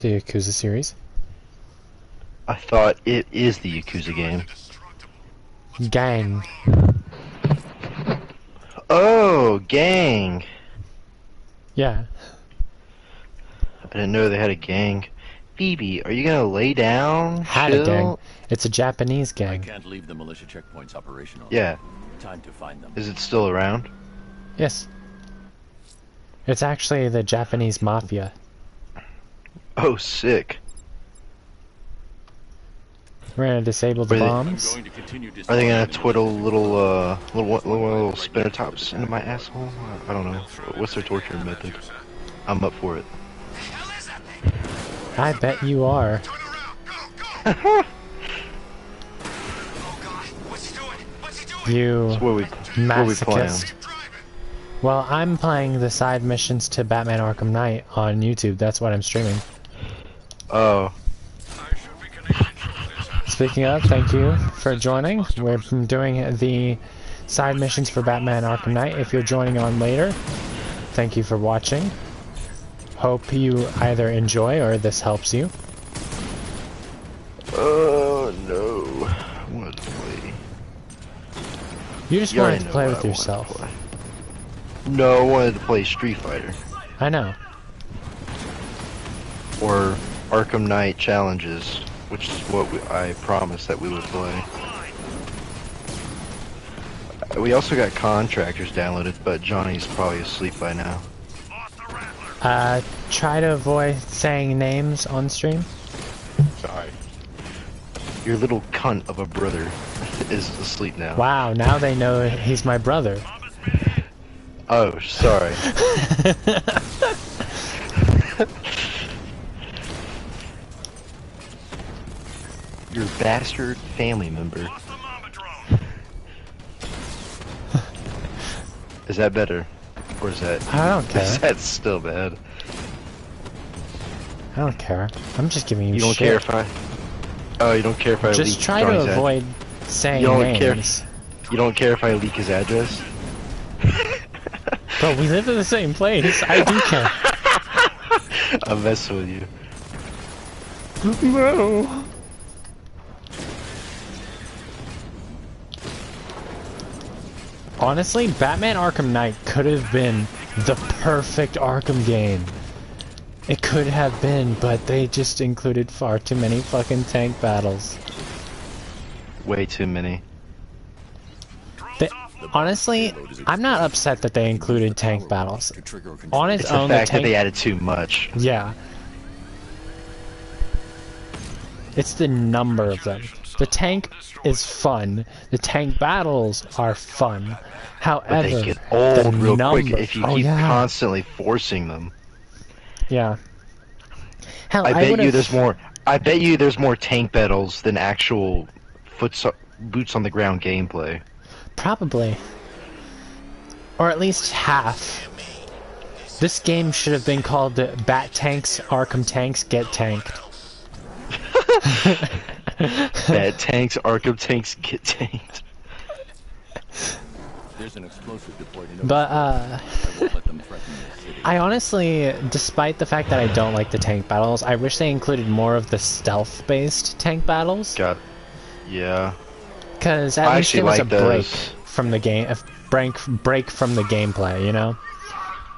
The Yakuza series. I thought it is the Yakuza game. Gang. Oh, gang. Yeah. I didn't know they had a gang. Phoebe, are you gonna lay down? Had chill? a gang. It's a Japanese I gang. can't leave the militia checkpoints operational. Yeah. Time to find them. Is it still around? Yes. It's actually the Japanese mafia. Oh, sick. We're gonna disable the Are they- bombs. Are they gonna twiddle little spinner tops into my asshole? I don't know. What's their torture method? I'm up for it. I bet you are. You What we playing? masochist. Well, I'm playing the side missions to Batman Arkham Knight on YouTube. That's what I'm streaming. Oh. Speaking of, thank you for joining. We're doing the side missions for Batman Arkham Knight. If you're joining on later, thank you for watching. Hope you either enjoy or this helps you. Oh no. I wanted to play. You just You wanted already to know play what with I wanted to yourself. play. No, I wanted to play Street Fighter. I know. Or Arkham Knight Challenges, which is what I promised that we would play. We also got Contractors downloaded, but Johnny's probably asleep by now. Try to avoid saying names on stream. Sorry. Your little cunt of a brother is asleep now. Wow, now they know he's my brother. Oh, sorry. Your bastard family member. Is that better? Or is that... I don't care. Is that still bad? I don't care. I'm just giving you You don't shit. care if I... Oh, you don't care if I Just leak try to Johnny's avoid saying You don't care. names. You don't care if I leak his address? Bro, we live in the same place. I do care. I'm messing with you. No. Honestly, Batman Arkham Knight could have been the perfect Arkham game. It could have been, but they just included far too many fucking tank battles. Way too many. Honestly, I'm not upset that they included tank battles. On its It's the own, fact the that they tank... added too much. Yeah. It's the number of them. The tank is fun. The tank battles are fun. However, But they get old real quick number... if you keep constantly forcing them. Yeah. Hell, I bet you would've- there's more. I bet you there's more tank battles than actual boots on the ground gameplay. Probably. Or at least half. This game should have been called Bat Tanks, Arkham Tanks, Get Tanked. Bad tanks, Arkham tanks, get tanked. There's an explosive deployed in But, I won't let them threaten the city. I honestly, despite the fact that I don't like the tank battles, I wish they included more of the stealth-based tank battles. God. Yeah. Because at I least it actually was a like break those. from the game, a break from the gameplay, you know?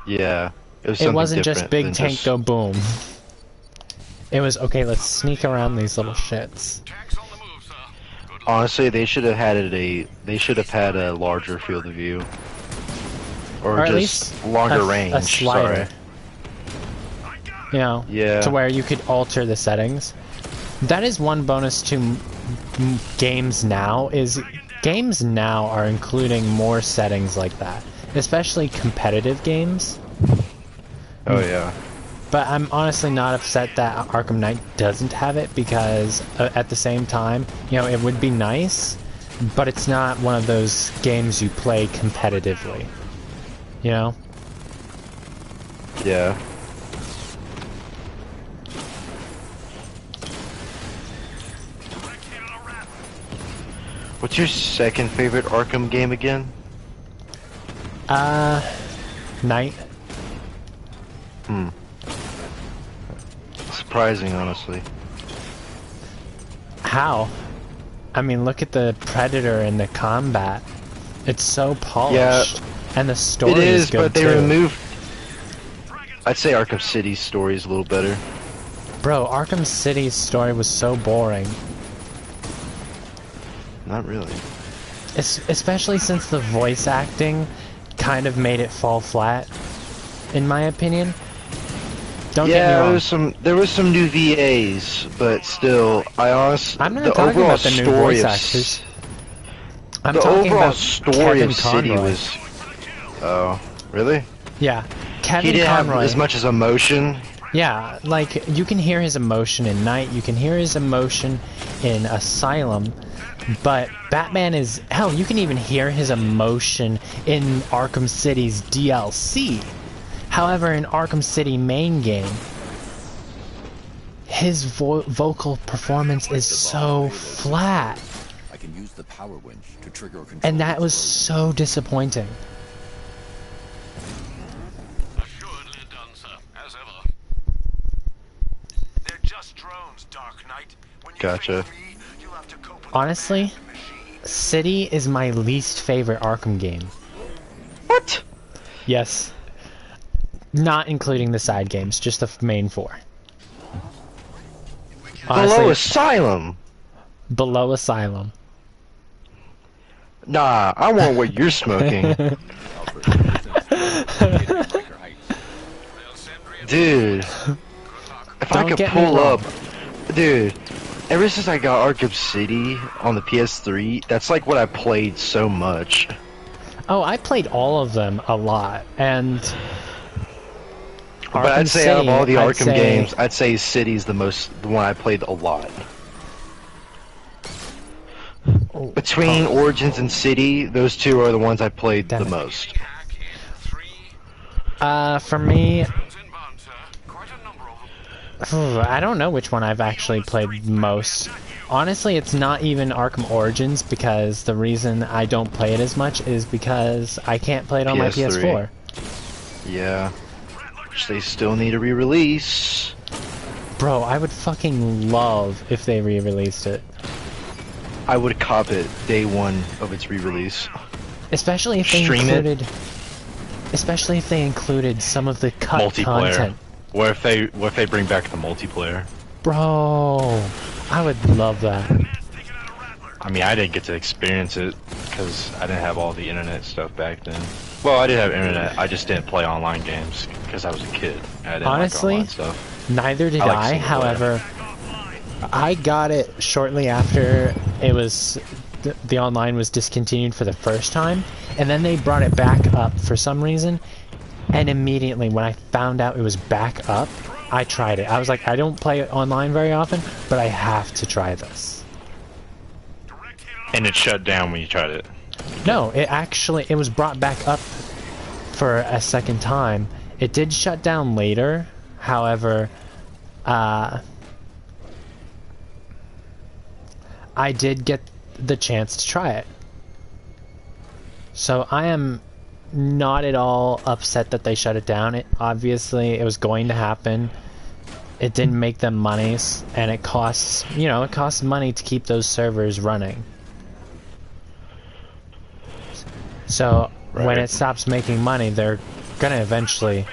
Yeah. It wasn't just big than tank just- go boom. It was, okay, let's sneak around these little shits. Honestly, they should have had a larger field of view, or Or at just least longer range. a slider. Sorry. You know, Yeah. to where you could alter the settings. That is one bonus to games now, is games now are including more settings like that. Especially competitive games. Oh yeah. But I'm honestly not upset that Arkham Knight doesn't have it, because at the same time, you know, it would be nice, but it's not one of those games you play competitively. You know? Yeah. What's your second favorite Arkham game again? Knight. surprising, honestly. How? I mean, look at the Predator and the combat. It's so polished. Yeah, and the story it is, good but they too. removed. I'd say Arkham City's story is a little better. Bro, Arkham City's story was so boring. Not really. Especially since the voice acting kind of made it fall flat, in my opinion. Don't get me wrong. There was some new VAs, but still, I'm not talking about the new voice actors. I'm talking about story Kevin of City Conroy. was. Oh, really? Yeah, Kevin He didn't Conroy. have as much as emotion. Yeah, like you can hear his emotion in Night, you can hear his emotion in Asylum, but Batman is hell. You can even hear his emotion in Arkham City's DLC. However, in Arkham City main game, his vocal performance is so flat. I can use the power winch to trigger a control. And that was so disappointing. Assuredly done, sir, as ever. They're just drones, Dark Knight. When you Gotcha. face me, you'll have to cope with Honestly, the machine. City is my least favorite Arkham game. What? Yes. Not including the side games, just the main four. Below Asylum. Below Asylum. Nah, I want what you're smoking. Dude, if I Don't could get me pull wrong. up, dude, ever since I got Arkham City on the PS3, that's like what I played so much. Oh, I played all of them a lot, and But Arkham I'd say out of City, all the I'd Arkham say- games, I'd say City's the one I played a lot. Between Origins and City, those two are the ones I played Damn the it. most. Hack in 3 for me, drones inbound, sir. Quite a number of them. I don't know which one I've actually played most. Honestly, it's not even Arkham Origins, because the reason I don't play it as much is because I can't play it on my PS3. PS4. Yeah. Which they still need a re-release. Bro, I would fucking love if they re-released it. I would cop it day one of its re-release. Especially if they Stream it. included... Especially if they included some of the cut Multiplayer. content. What if they bring back the multiplayer? Bro, I would love that. I mean, I didn't get to experience it because I didn't have all the internet stuff back then. Well, I did have internet. I just didn't play online games because I was a kid. I didn't Honestly, like online stuff. Neither did I like I, single player. however, I got it shortly after it was the online was discontinued for the first time, and then they brought it back up for some reason, and immediately when I found out it was back up, I tried it. I was like, I don't play it online very often, but I have to try this. And it shut down when you tried it. No, it was brought back up for a second time. It did shut down later, however, I did get the chance to try it. So I am not at all upset that they shut it down. It was going to happen. It didn't make them money, and it costs money to keep those servers running. So when Right. it stops making money, they're gonna eventually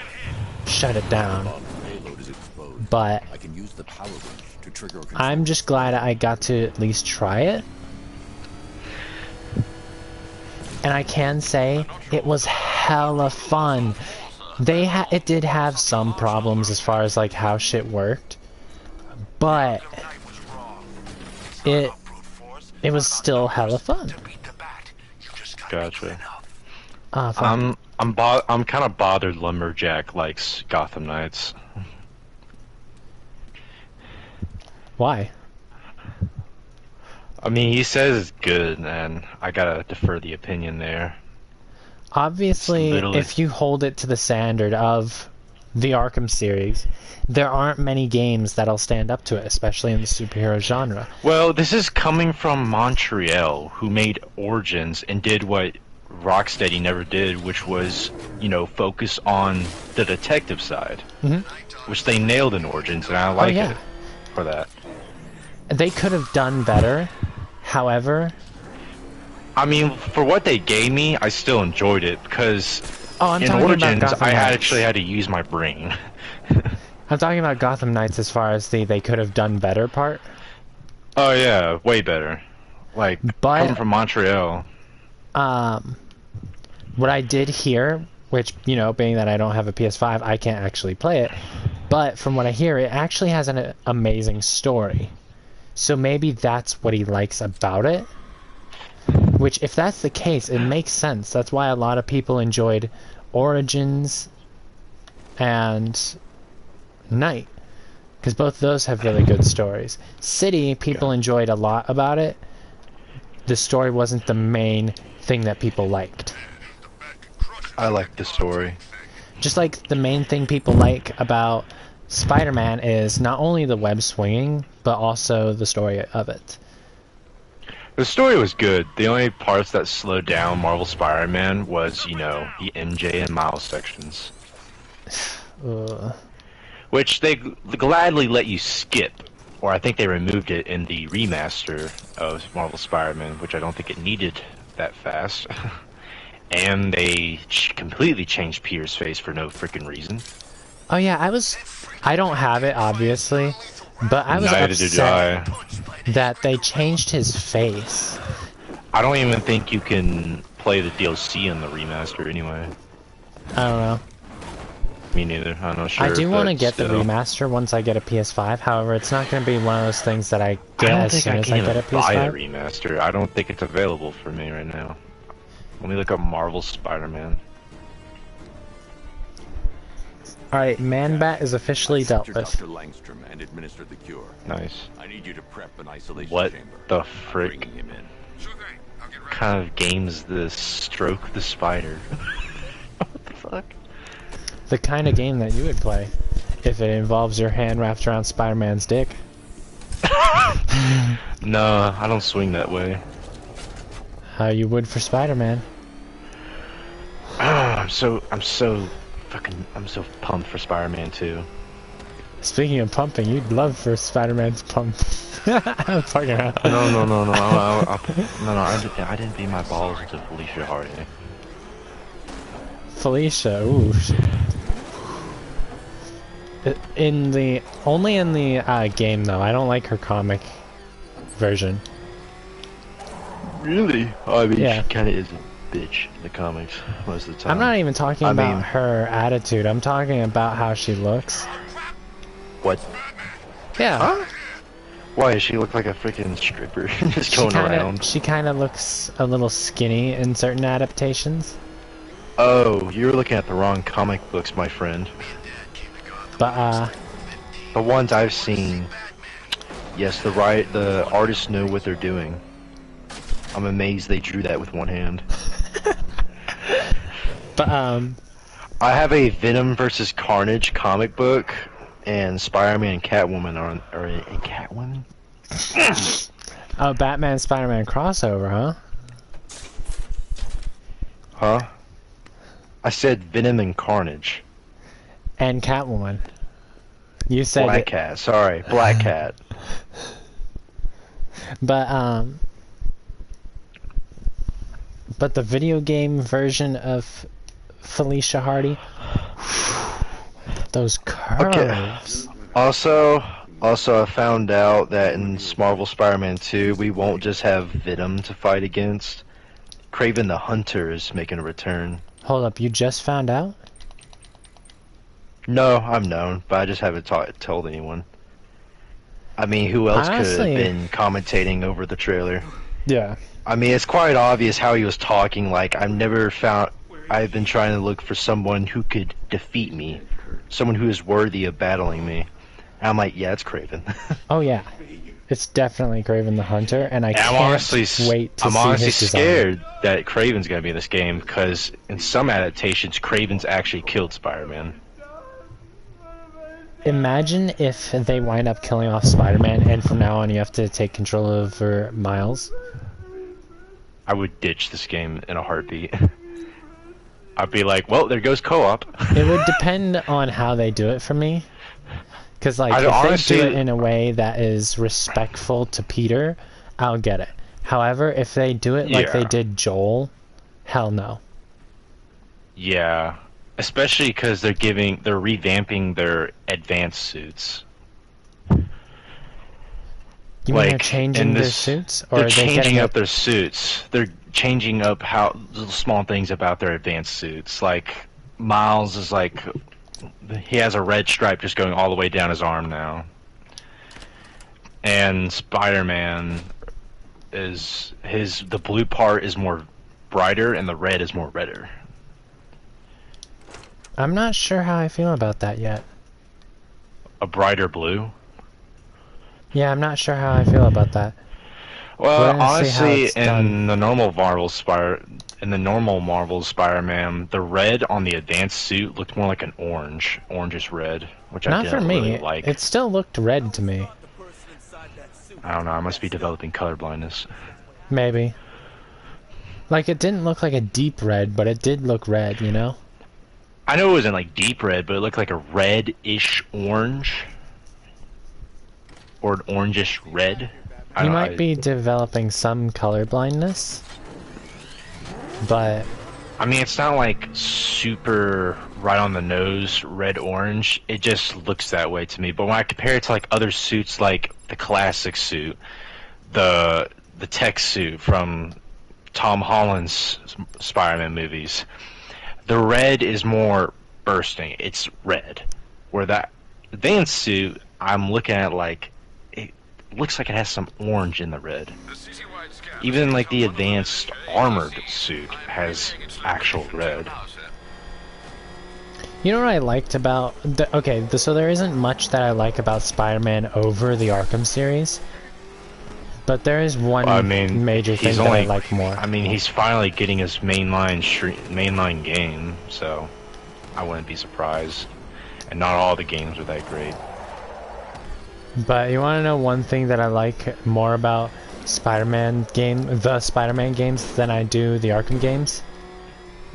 shut it down. Payload is exposed. But I can use the power winch to trigger a control. I'm just glad I got to at least try it. And I can say it was hella fun. It did have some problems as far as like how shit worked, but it was still hella fun. Gotcha. Fuck. I'm kind of bothered Lumberjack likes Gotham Knights. Why? I mean, he says it's good, and I gotta defer the opinion there. Obviously, Literally. if you hold it to the standard of the Arkham series, there aren't many games that'll stand up to it, especially in the superhero genre. Well, this is coming from Montreal, who made Origins and did what Rocksteady never did, which was, you know, focus on the detective side, which they nailed in Origins, and I like it for that. They could have done better, however... I mean, for what they gave me, I still enjoyed it, because in Origins, I actually had to use my brain. I'm talking about Gotham Knights as far as the they could have done better part. Oh yeah, way better. Like, coming from Montreal. What I did hear, which, you know, being that I don't have a PS5, I can't actually play it, but from what I hear, it actually has an amazing story. So maybe that's what he likes about it. Which, if that's the case, it makes sense. That's why a lot of people enjoyed Origins and Night. Because both of those have really good stories. City, people enjoyed a lot about it. The story wasn't the main thing that people liked. I like the story. Just like the main thing people like about Spider-Man is not only the web swinging, but also the story of it. The story was good. The only parts that slowed down Marvel Spider-Man was, you know, the MJ and Miles sections. Which they gladly let you skip. Or I think they removed it in the remaster of Marvel Spider-Man, which I don't think it needed that fast. And they completely changed Peter's face for no freaking reason. Oh yeah, I don't have it, obviously. But I was upset that they changed his face. I don't even think you can play the DLC in the remaster anyway. I don't know. Me neither. I'm not sure. I do want to get the remaster once I get a PS5. However, it's not going to be one of those things that I get as soon as I get a PS5. I don't think I can buy the remaster. I don't think it's available for me right now. Let me look up Marvel Spider-Man. Alright, Man-Bat is officially dealt with. Dr. Langstrom and administer the cure. Nice. I need you to prep an isolation what chamber. the frick kind of game is this? Stroke the Spider. What the fuck? The kind of game that you would play if it involves your hand wrapped around Spider-Man's dick. No, I don't swing that way. How you would for Spider-Man. I'm so pumped for Spider-Man 2. Speaking of pumping, you'd love for Spider-Man's pump. I'm fucking around. No. I didn't beat my balls into Felicia Hardy. Felicia, ooh. Only in the game though. I don't like her comic version. Really? Oh, I mean, yeah. She kind of is a bitch in the comics most of the time. I'm not even talking about her attitude. I'm talking about how she looks. What? Yeah. Huh? Why does she look like a freaking stripper just going around? She kind of looks a little skinny in certain adaptations. Oh, you're looking at the wrong comic books, my friend. But the ones I've seen, yes, the artists know what they're doing. I'm amazed they drew that with one hand. But I have a Venom versus Carnage comic book, and Spider-Man and Catwoman are a Catwoman? Oh, Batman Spider-Man crossover, huh? Huh? I said Venom and Carnage. And Catwoman. You said Black Cat, sorry, Black Cat. But the video game version of Felicia Hardy, those curves. Okay. Also, I found out that in Marvel Spider-Man 2, we won't just have Venom to fight against. Kraven the Hunter is making a return. Hold up, you just found out? No, I've known, but I just haven't told anyone. I mean, who else could have been commentating over the trailer? Yeah. I mean, it's quite obvious how he was talking. Like, I've been trying to look for someone who could defeat me, someone who is worthy of battling me. And I'm like, yeah, it's Kraven. Oh yeah, it's definitely Kraven the Hunter, and I can't wait to see his design. I'm honestly scared that Kraven's gonna be in this game because in some adaptations, Kraven's actually killed Spider-Man. Imagine if they wind up killing off Spider-Man, and from now on you have to take control over Miles. I would ditch this game in a heartbeat. I'd be like, well, there goes co-op. It would depend on how they do it for me. Because, like, I if honestly- they do it in a way that is respectful to Peter, I'll get it. However, if they do it like they Yeah. did Joel, hell no. Yeah, especially because they're revamping their advanced suits. You mean they're Like, changing in their this- suits? Or They're are they changing getting up their suits. They're changing up how little small things about their advanced suits. Like Miles is like, he has a red stripe just going all the way down his arm now, and Spider-Man is the blue part is more brighter and the red is more redder. I'm not sure how I feel about that yet. A brighter blue. Yeah, I'm not sure how I feel about that. We're Well, gonna see how honestly, it's done. in the normal Marvel Spider-Man, the red on the advanced suit looked more like an orangish red, which I Not for didn't me. really like. It still looked red to me. I don't know. I must be developing color blindness. Maybe. Like, it didn't look like a deep red, but it did look red, you know? I know it wasn't like deep red, but it looked like a reddish orange, or an orangish red. I You don't- might be developing some color blindness, but I mean, it's not like super right on the nose red orange. It just looks that way to me. But when I compare it to like other suits, like the classic suit, the tech suit from Tom Holland's Spider-Man movies, the red is more bursting. It's red. Where that advanced suit, I'm looking at like it looks like it has some orange in the red. Even like the advanced armored suit has actual red. you know what I liked about... so there isn't much that I like about Spider-Man over the Arkham series. But there is one I mean, major thing he's that I only- like more. I mean, he's finally getting his mainline game, so I wouldn't be surprised. And not all the games are that great. But you want to know one thing that I like more about the Spider-Man games than I do the Arkham games?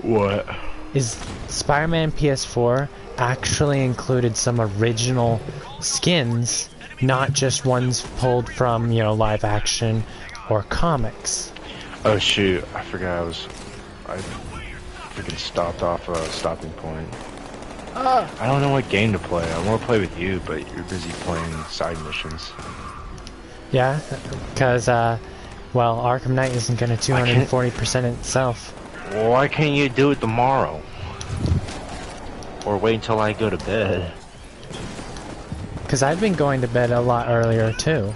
What? Is Spider-Man PS4 actually included some original skins, not just ones pulled from, you know, live action or comics. Oh shoot! I forgot I freaking stopped off a stopping point. I don't know what game to play. I want to play with you, but you're busy playing side missions. Yeah, because, well, Arkham Knight isn't going to 240% itself. Well, why can't you do it tomorrow? Or wait until I go to bed? Because I've been going to bed a lot earlier, too.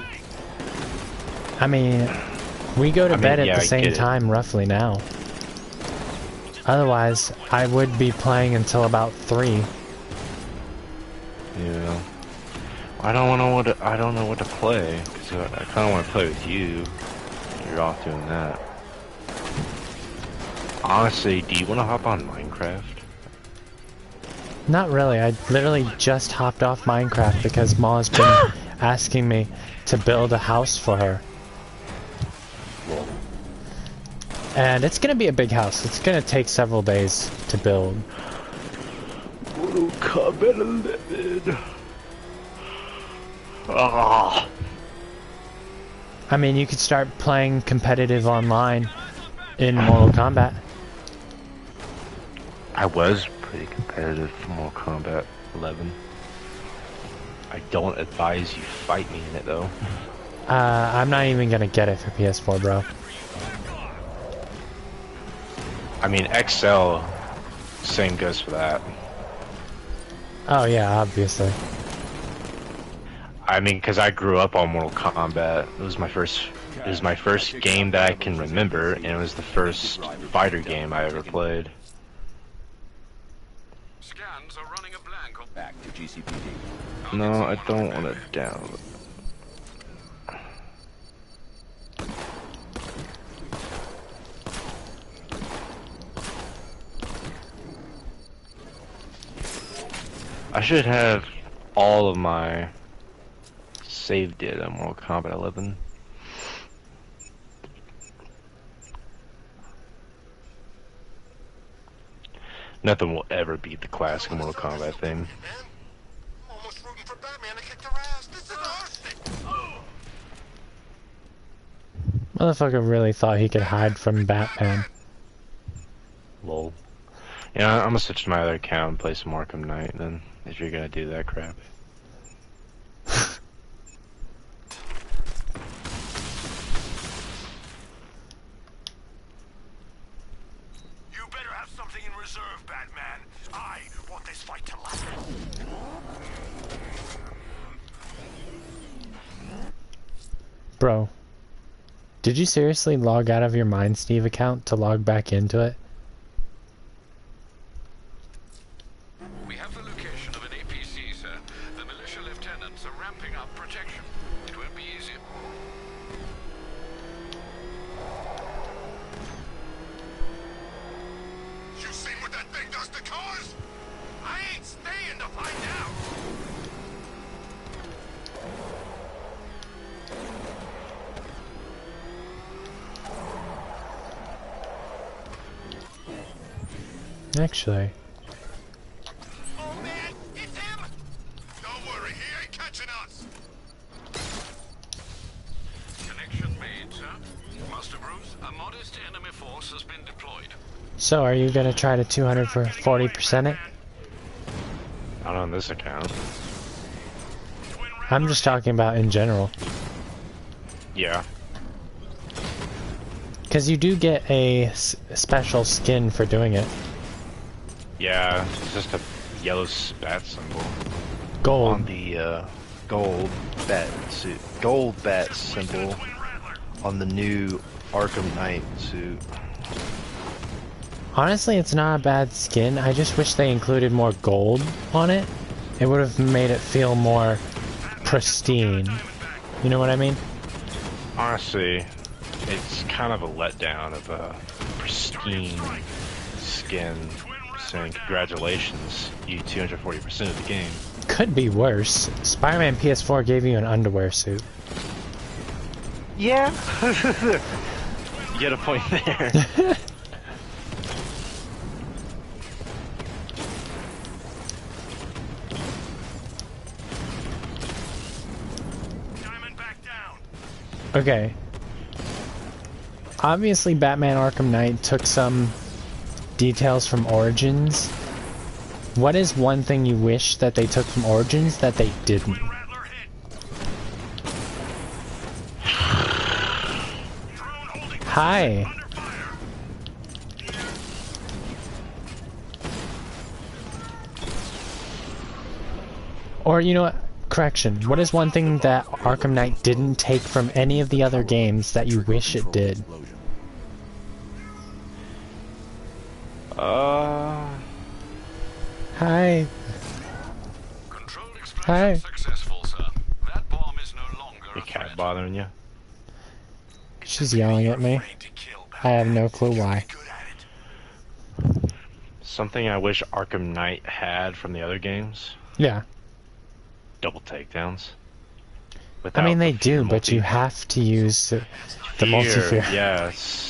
I mean, we go to bed yeah, at the I same get it. time, roughly, now. Otherwise, I would be playing until about 3. Yeah. I don't know what to play, because I kind of want to play with you. You're off doing that. Honestly, do you want to hop on Minecraft? Not really. I literally just hopped off Minecraft because Ma's been asking me to build a house for her. And it's gonna be a big house. It's gonna take several days to build. Mortal Kombat 11. Ah. I mean, you could start playing competitive online in Mortal Kombat. I was pretty competitive for Mortal Kombat 11. I don't advise you fight me in it though. I'm not even gonna get it for PS4, bro. I mean, XL, same goes for that. Oh yeah, obviously. I mean, because I grew up on Mortal Kombat. It was my first game that I can remember, and it was the first fighter game I ever played. Scans are running a blank on Back to GCPD. No, I don't want to download. I should have all of my save data on Mortal Kombat 11. Nothing will ever beat the classic Mortal Kombat thing. I'm almost rooting for Batman to kick their ass. This is our thing. Motherfucker really thought he could hide from Batman. Lol. Yeah, I'm gonna switch to my other account and play some Arkham Knight then, if you're gonna do that crap. You better have something in reserve, Batman. I want this fight to last. Bro, did you seriously log out of your Mind Steve account to log back into it? We have the location of an APC, sir. The militia lieutenants are ramping up protection. It won't be easy. You seen what that thing does to cars? I ain't staying to find out. Actually, Oh man, it's him! Don't worry, he ain't catching us. Connection made, sir. Master Bruce, a modest enemy force has been deployed. so are you gonna try to 240% it? Not on this account. I'm just talking about in general. Yeah. Because you do get a special skin for doing it. Yeah, it's just a yellow bat symbol Gold. on the gold bat symbol on the new Arkham Knight suit. Honestly, it's not a bad skin. I just wish they included more gold on it. It would have made it feel more pristine. You know what I mean? Honestly, it's kind of a letdown of a pristine skin saying congratulations, you 240% of the game. Could be worse. Spider-Man PS4 gave you an underwear suit. Yeah. You get a point there. Diamond back down. Okay. Obviously, Batman Arkham Knight took some details from Origins. What is one thing you wish that they took from Origins that they didn't? Rattler hit. Drone holding Hi. under fire. Or, you know what? Correction. What is one thing that Arkham Knight didn't take from any of the other games that you wish it did? Hi. Controlled Hi. explosion successful, sir. That bomb is no longer Your a cat threat. bothering you? She's yelling at me. Afraid to kill, I have no clue why. good at it. Something I wish Arkham Knight had from the other games? Yeah. Double takedowns. I mean, they Without the do, multi- but you have to use the multi-fear. Yes.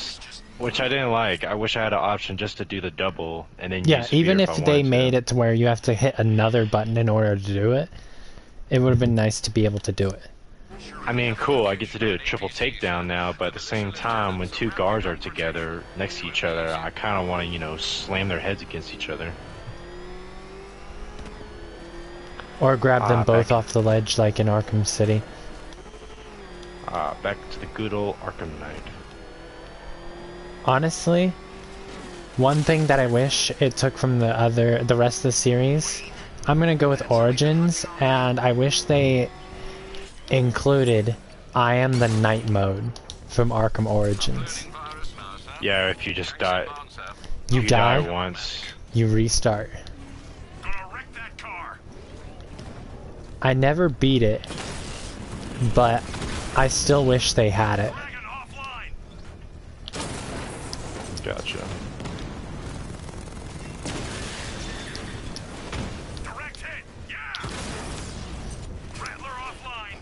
Which I didn't like. I wish I had an option just to do the double and then Yeah, use even fear if I they wanted made to. it to where you have to hit another button in order to do it, it would have been nice to be able to do it. I mean, cool, I get to do a triple takedown now, but at the same time, when two guards are together next to each other, I kind of want to, you know, slam their heads against each other. Or grab them both back- off the ledge like in Arkham City. Back to the good old Arkham Knight. Honestly, one thing that I wish it took from the rest of the series, I'm gonna go with Origins, and I wish they included I Am the Night mode from Arkham Origins. Virus now, sir. Yeah, if you just die, On, sir. if You you die die, once. you restart. Gonna wreck that car. I never beat it, but I still wish they had it. Dragon offline. Gotcha. Direct hit. Yeah. Rattler offline.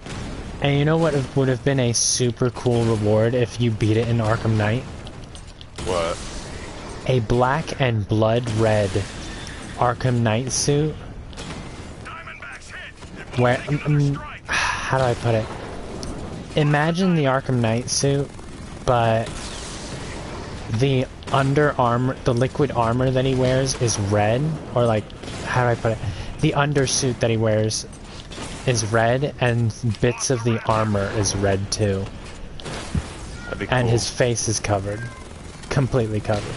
And you know what would have been a super cool reward if you beat it in Arkham Knight? What? A black and blood red Arkham Knight suit. Where, how do I put it? Imagine the Arkham Knight suit, but the the liquid armor that he wears is red, or like, how do I put it? The undersuit that he wears is red, and bits of the armor is red too. That'd be cool. And his face is covered. Completely covered.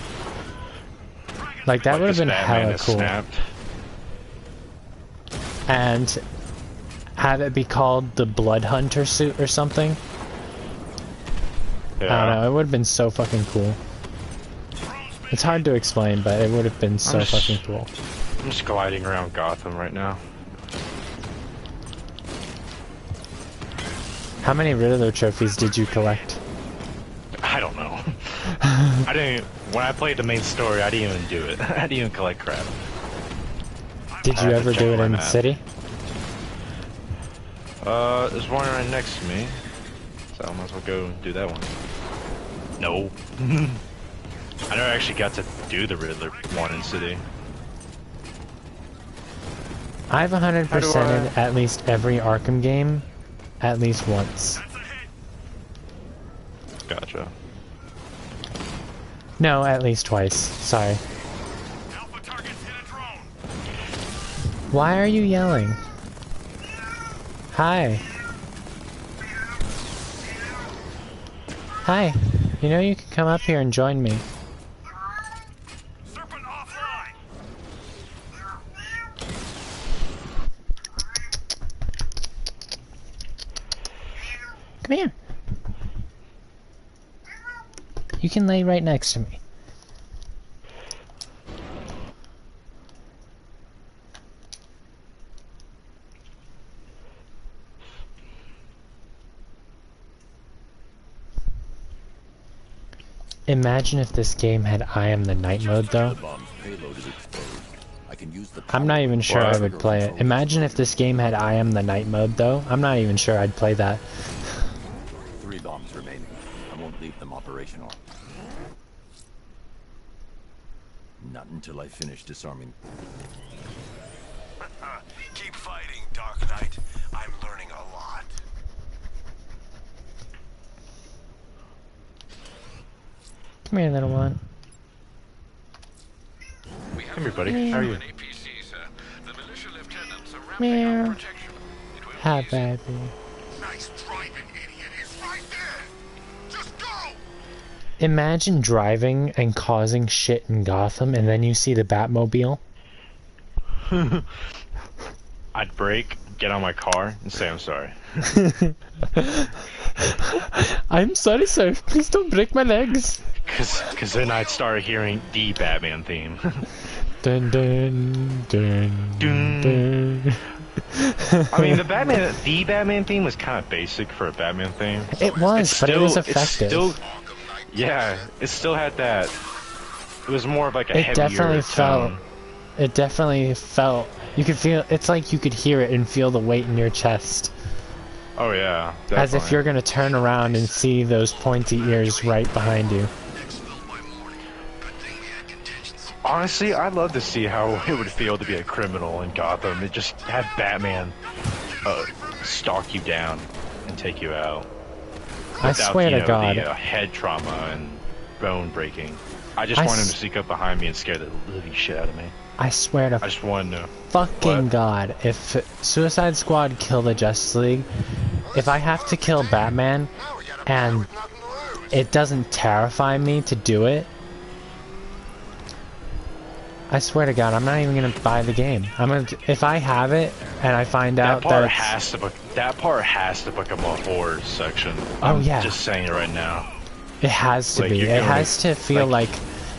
Like, that would have been hella cool. Snapped. And have it be called the Blood Hunter suit or something. Yeah. I don't know, it would have been so fucking cool. It's hard to explain, but it would have been so fucking cool. I'm just gliding around Gotham right now. How many Riddler trophies did you collect? I don't know. I didn't. When I played the main story, I didn't even do it. I didn't even collect crap. Did you ever do it in the city? There's one right next to me, so I might as well go do that one. No. I never actually got to do the Riddler one in city. I've 100%ed at least every Arkham game, at least once. Gotcha. No, at least twice. Sorry. Why are you yelling? Hi. Hi. You know you can come up here and join me. Serpent offline. Come here. You can lay right next to me. Imagine if this game had I Am the Night mode though. I'm not even sure I would play it. Imagine if this game had I Am the Night mode though. I'm not even sure I'd play that. 3 bombs remaining. I won't leave them operational. Not until I finish disarming. Keep fighting, Dark Knight. I'm learning a lot. Come here, little one. Come here, buddy. How are you? Meow. Hi, baby. Nice driving, idiot. It's right there. Just go. Imagine driving and causing shit in Gotham, and then you see the Batmobile. I'd brake, get on my car, and say I'm sorry. I'm sorry, sir. Please don't break my legs. Cause then I'd start hearing the Batman theme. Dun dun dun Dun. dun. I mean, the Batman theme was kind of basic for a Batman theme. It was, but it was effective. It still had that. It was more of like a It heavier definitely tone. It definitely felt. You could feel. It's like you could hear it and feel the weight in your chest. Oh yeah. As if definitely. you're gonna turn around and see those pointy ears right behind you. Honestly, I'd love to see how it would feel to be a criminal in Gotham. It just had Batman stalk you down and take you out. I swear to God. The head trauma and bone breaking. I just want him to sneak up behind me and scare the living shit out of me. I swear to I just want to know. fucking God, if Suicide Squad kill the Justice League, if I have to kill Batman and it doesn't terrify me to do it, I swear to God, I'm not even gonna buy the game. If I have it and I find out that that part has to become a horror section. Oh, I'm yeah. just saying it right now. it has to Like, be. you're It gonna- has to feel like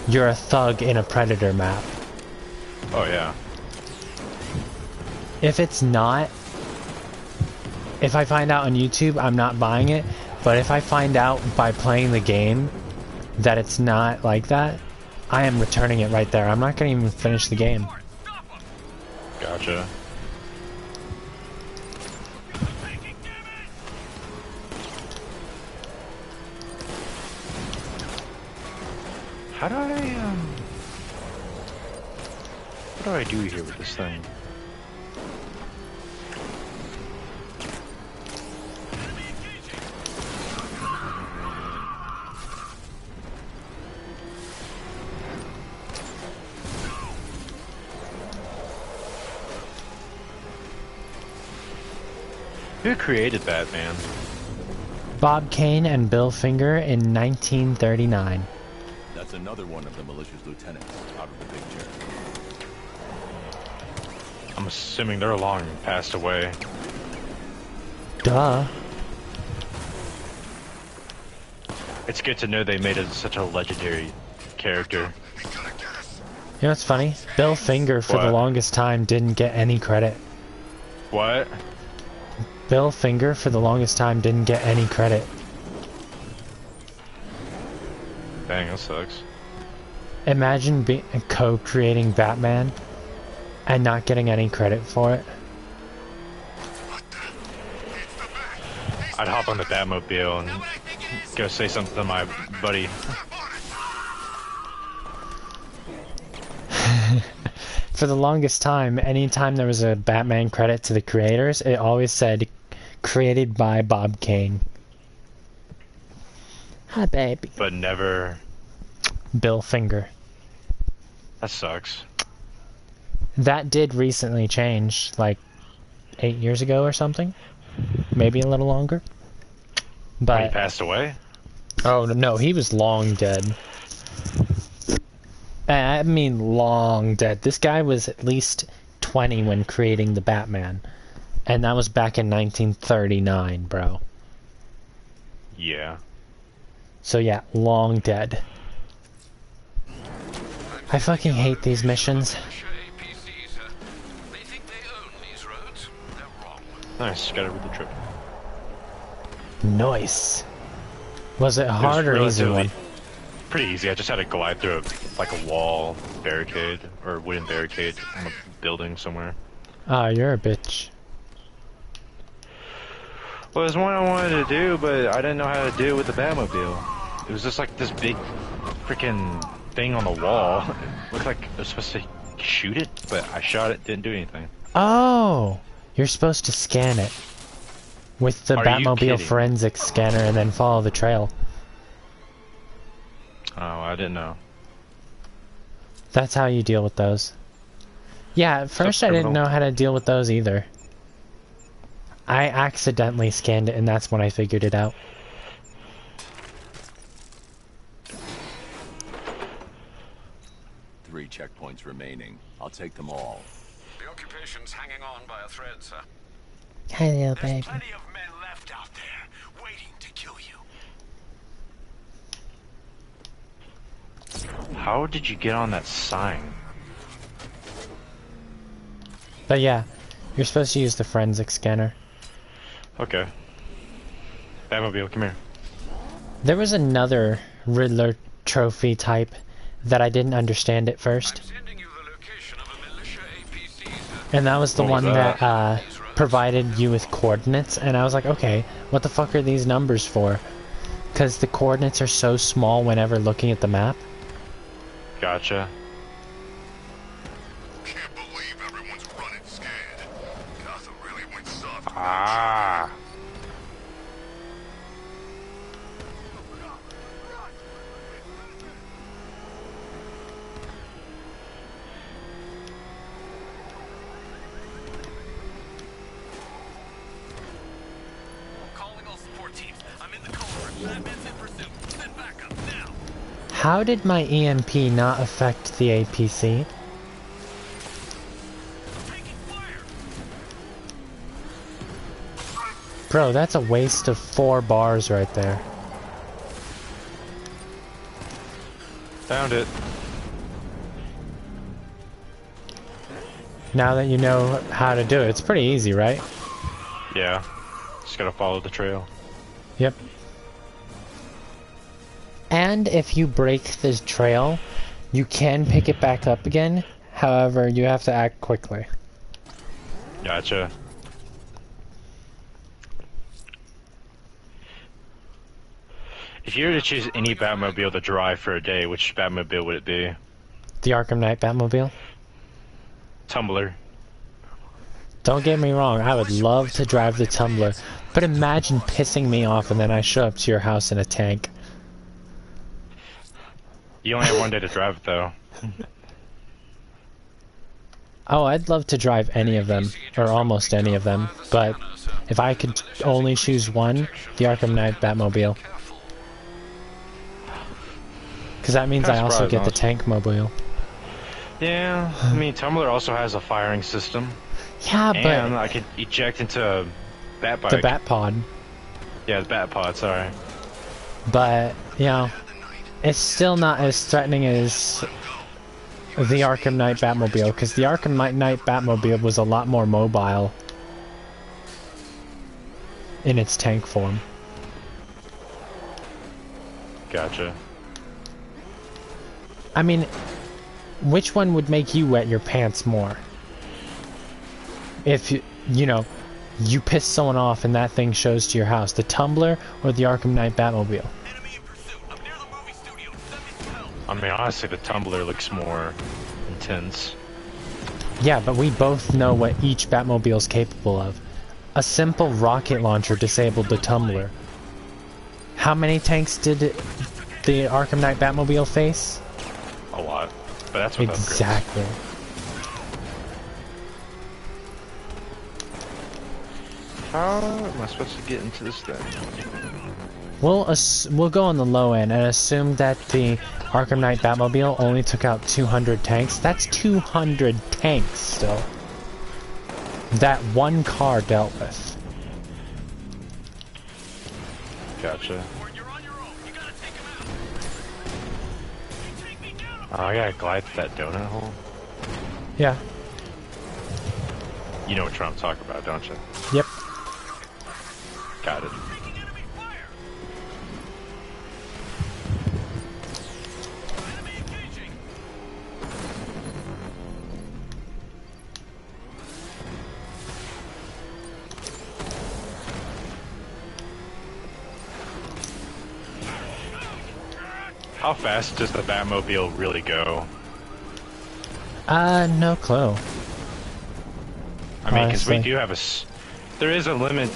you're a thug in a Predator map. Oh yeah. If it's not, if I find out on YouTube, I'm not buying it. But if I find out by playing the game that it's not like that, I am returning it right there. I'm not gonna even finish the game. Gotcha. How do I What do I do here with this thing? Who created Batman? Bob Kane and Bill Finger in 1939. That's another one of the militia's lieutenants out of the picture. I'm assuming they're long passed away. Duh. It's good to know they made it such a legendary character. He's gonna get us. You know what's funny? Bill Finger for the What? longest time didn't get any credit. What? Bill Finger for the longest time didn't get any credit. Dang, that sucks. Imagine co-creating Batman and not getting any credit for it. What the? It's the Bat. I'd hop on the Batmobile and go say something to my buddy. For the longest time, anytime there was a Batman credit to the creators, it always said, created by Bob Kane. Hi, baby. But never... Bill Finger. That sucks. That did recently change, like 8 years ago or something. Maybe a little longer. But he But, passed away? oh no, he was long dead. I mean long dead. This guy was at least 20 when creating the Batman. And that was back in 1939, bro. Yeah. So yeah, long dead. I fucking hate these missions. Militia APCs, they think they own these roads. They're wrong. Nice, got over the trip. Nice. Was it hard or easy one? Pretty easy. I just had to glide through like a wall barricade or wooden barricade on a building somewhere. Ah, you're a bitch. Well, it was one I wanted to do, but I didn't know how to do it with the Batmobile. It was just like this big freaking thing on the wall. It looked like I was supposed to shoot it, but I shot it, didn't do anything. Oh, you're supposed to scan it with the Are you Batmobile kidding? forensics scanner and then follow the trail. Oh, I didn't know. That's how you deal with those. Yeah, at first I didn't criminal. know how to deal with those either. I accidentally scanned it and that's when I figured it out. Three checkpoints remaining. I'll take them all. The occupation's hanging on by a thread, sir. Hello, There's baby. plenty of men left out there, waiting to kill you. How did you get on that sign? But yeah, you're supposed to use the forensic scanner. Okay. Batmobile, come here. There was another Riddler trophy type that I didn't understand at first. I'm sending you the location of a militia APC, sir. And that was the What was one that? that provided you with coordinates, and I was like, okay, what the fuck are these numbers for? Because the coordinates are so small whenever looking at the map. Gotcha. Can't believe everyone's running scared. Gotham really went soft. Ah. Calling all support teams. I'm in the culvert. Batman's in pursuit. Send backup now. How did my EMP not affect the APC? Taking fire. Bro, that's a waste of 4 bars right there. Found it. Now that you know how to do it, it's pretty easy, right? Yeah. Just gotta follow the trail. Yep. And if you break the trail, you can pick it back up again. However, you have to act quickly. Gotcha. If you were to choose any Batmobile to drive for a day, which Batmobile would it be? The Arkham Knight Batmobile. Tumbler. Don't get me wrong, I would love to drive the Tumbler, but imagine pissing me off and then I show up to your house in a tank. You only have one day to drive it, though. Oh, I'd love to drive any of them, or almost any of them, but if I could only choose one, the Arkham Knight Batmobile. Because that means I also get the tank mobile. Yeah, I mean, Tumbler also has a firing system. Yeah, but... And I could eject into a Batbike. The Batpod. Yeah, the Batpod, sorry. But, you know, it's still not as threatening as the Arkham Knight Batmobile, because the Arkham Knight Batmobile was a lot more mobile in its tank form. Gotcha. I mean, which one would make you wet your pants more? If, you know, you piss someone off and that thing shows to your house, the Tumbler or the Arkham Knight Batmobile? I mean, honestly, the Tumbler looks more intense. Yeah, but we both know what each Batmobile's capable of. A simple rocket launcher disabled the Tumbler. How many tanks did the Arkham Knight Batmobile face? A lot. But that's what exactly. How am I supposed to get into this thing? We'll go on the low end and assume that the Arkham Knight Batmobile only took out 200 tanks. That's 200 tanks still. That one car dealt with. Gotcha. Oh, I gotta glide through that donut hole? Yeah. You know what I'm talking about, don't you? Yep. Got it. How fast does the Batmobile really go? No clue. I mean, because we do have there is a limit.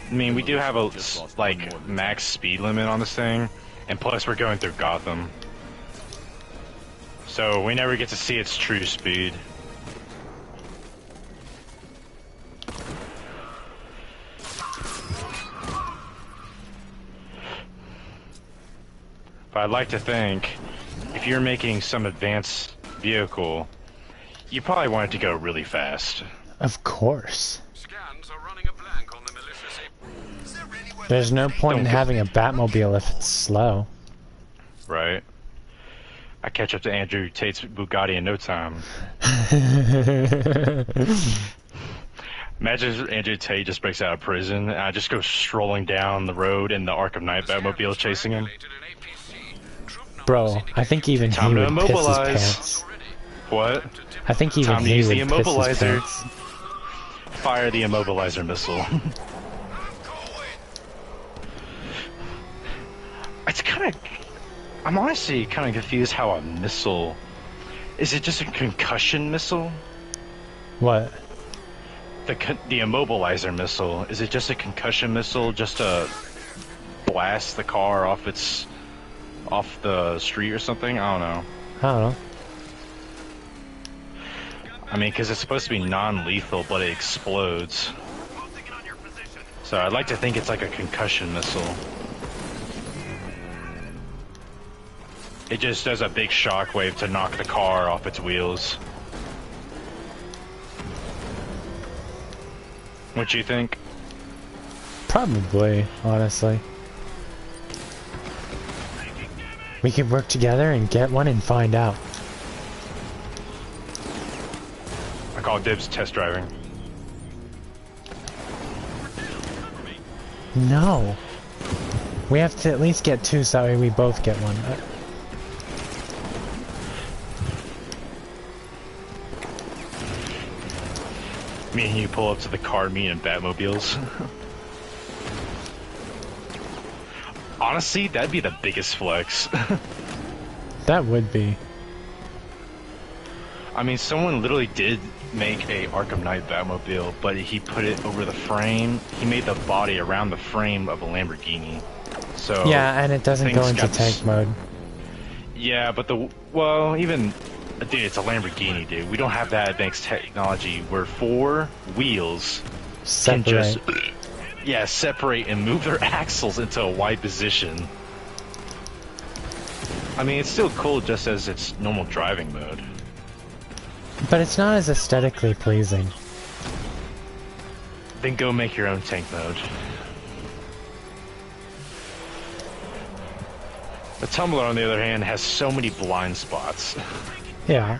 I mean, we do have a, like, max speed limit on this thing, and plus we're going through Gotham. So we never get to see its true speed. But I'd like to think, if you're making some advanced vehicle, you probably want it to go really fast. Of course. Scans are running a blank on the malicious. There's no point in having a Batmobile if it's slow. Right. I catch up to Andrew Tate's Bugatti in no time. Imagine Andrew Tate just breaks out of prison and I just go strolling down the road and the Arkham Knight Batmobile is chasing him. Bro, I think even he would piss his pants. What? I think even he would piss his pants. Fire the immobilizer missile. It's kind of... I'm honestly kind of confused how a missile... Is it just a concussion missile? What? The immobilizer missile. Is it just a concussion missile just to blast the car off the street or something? I don't know. I don't know. I mean, because it's supposed to be non-lethal, but it explodes. So I'd like to think it's like a concussion missile. It just does a big shockwave to knock the car off its wheels. What you think? Probably, honestly. We could work together and get one and find out. I call dibs test driving. No. We have to at least get two so we both get one. Me and you pull up to the car meet in Batmobiles. Honestly, that'd be the biggest flex. That would be. I mean, someone literally did make a Arkham Knight Batmobile, but he put it over the frame. He made the body around the frame of a Lamborghini. So yeah, and it doesn't go into got tank mode. Yeah, but dude, it's a Lamborghini, dude. We don't have that advanced technology where 4 wheels can just, separate and move their axles into a wide position. I mean, it's still cool just as its normal driving mode. But it's not as aesthetically pleasing. Then go make your own tank mode. The Tumbler, on the other hand, has so many blind spots. Yeah.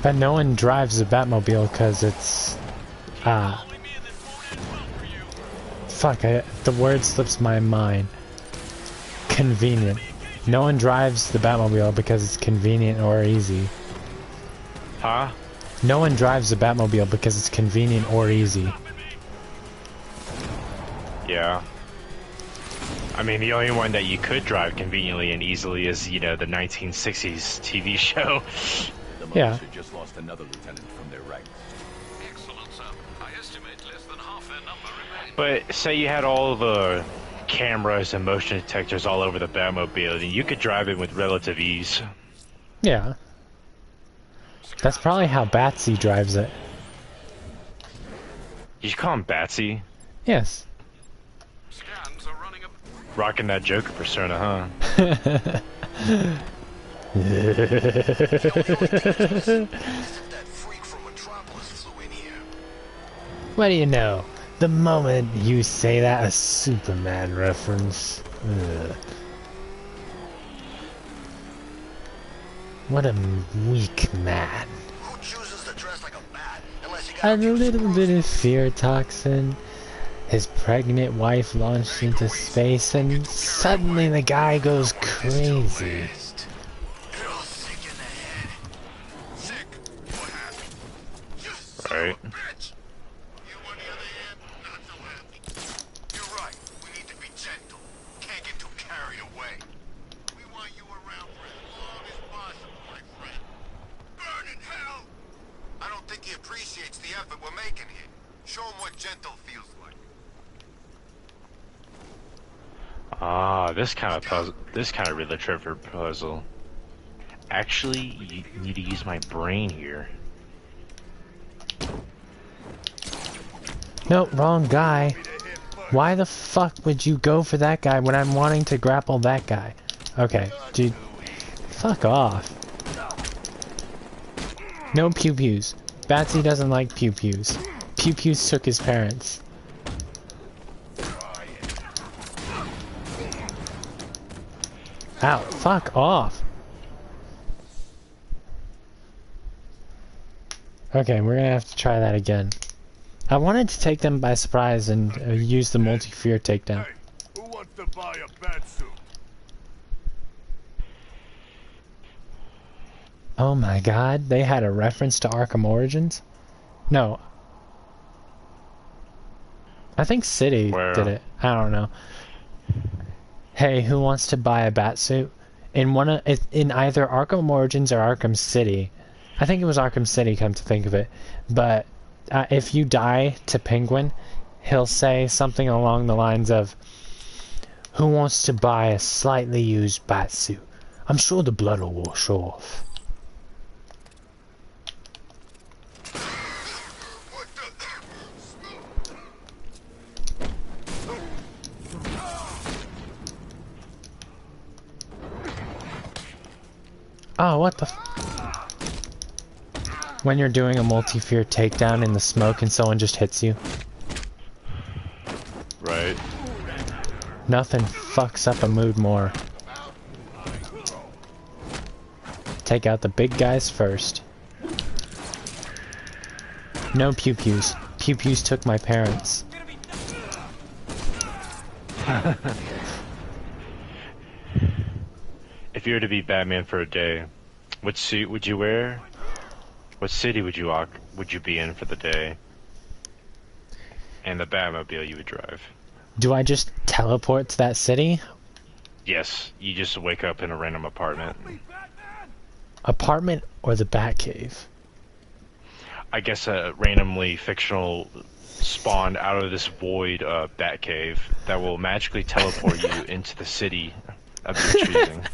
But no one drives a Batmobile because it's... the word slips my mind. Convenient. No one drives the Batmobile because it's convenient or easy. Huh? No one drives the Batmobile because it's convenient or easy. Yeah. I mean, the only one that you could drive conveniently and easily is, the 1960s TV show. The Yeah. militia just lost another lieutenant from their ranks. Excellent, sir. I estimate less than half their number remain. But say you had all the cameras and motion detectors all over the Batmobile, then you could drive it with relative ease. Yeah. That's probably how Batsy drives it. You should call him Batsy. Yes. Scans are running up. Rocking that Joker persona, huh? That freak from Metropolis flew in here. What do you know? The moment you say that, a Superman reference. Ugh. What a weak man. Who chooses to dress like a bat unless you got A little bit of fear toxin. His pregnant wife launched into space, and suddenly the guy goes crazy. You're all sick in the head. Sick? What happened? You son Right. of a bitch! You on the other hand, not so happy. You're right. We need to be gentle. Can't get too carried away. We want you around for as long as possible, my friend. Burn in hell! I don't think he appreciates the effort we're making here. Show him what gentle feels like. Ah, this kind of Riddler Trevor puzzle. Actually, you need to use my brain here. No, wrong guy. Why the fuck would you go for that guy when I'm wanting to grapple that guy? Okay, dude. Fuck off. No pew-pews. Batsy doesn't like pew-pews. Pew-pews took his parents. Ow, fuck off. Okay, we're gonna have to try that again. I wanted to take them by surprise and use the multi-fear takedown. Hey, who wants to buy a bat suit? Oh my god, they had a reference to Arkham Origins? No. I think City did it. I don't know. Hey, who wants to buy a batsuit? In either Arkham Origins or Arkham City. I think it was Arkham City, come to think of it. But if you die to Penguin, he'll say something along the lines of, "Who wants to buy a slightly used batsuit? I'm sure the blood will wash off." What the? Oh, what the when you're doing a multi-fear takedown in the smoke and someone just hits you. Right. Nothing fucks up a mood more. Take out the big guys first. No pew-pews. Pew-pews took my parents. If you were to be Batman for a day, what suit would you wear? What city would you be in for the day? And the Batmobile you would drive. Do I just teleport to that city? Yes, you just wake up in a random apartment. Apartment or the Batcave? I guess a randomly fictional spawned out of this void Batcave that will magically teleport you into the city of your choosing.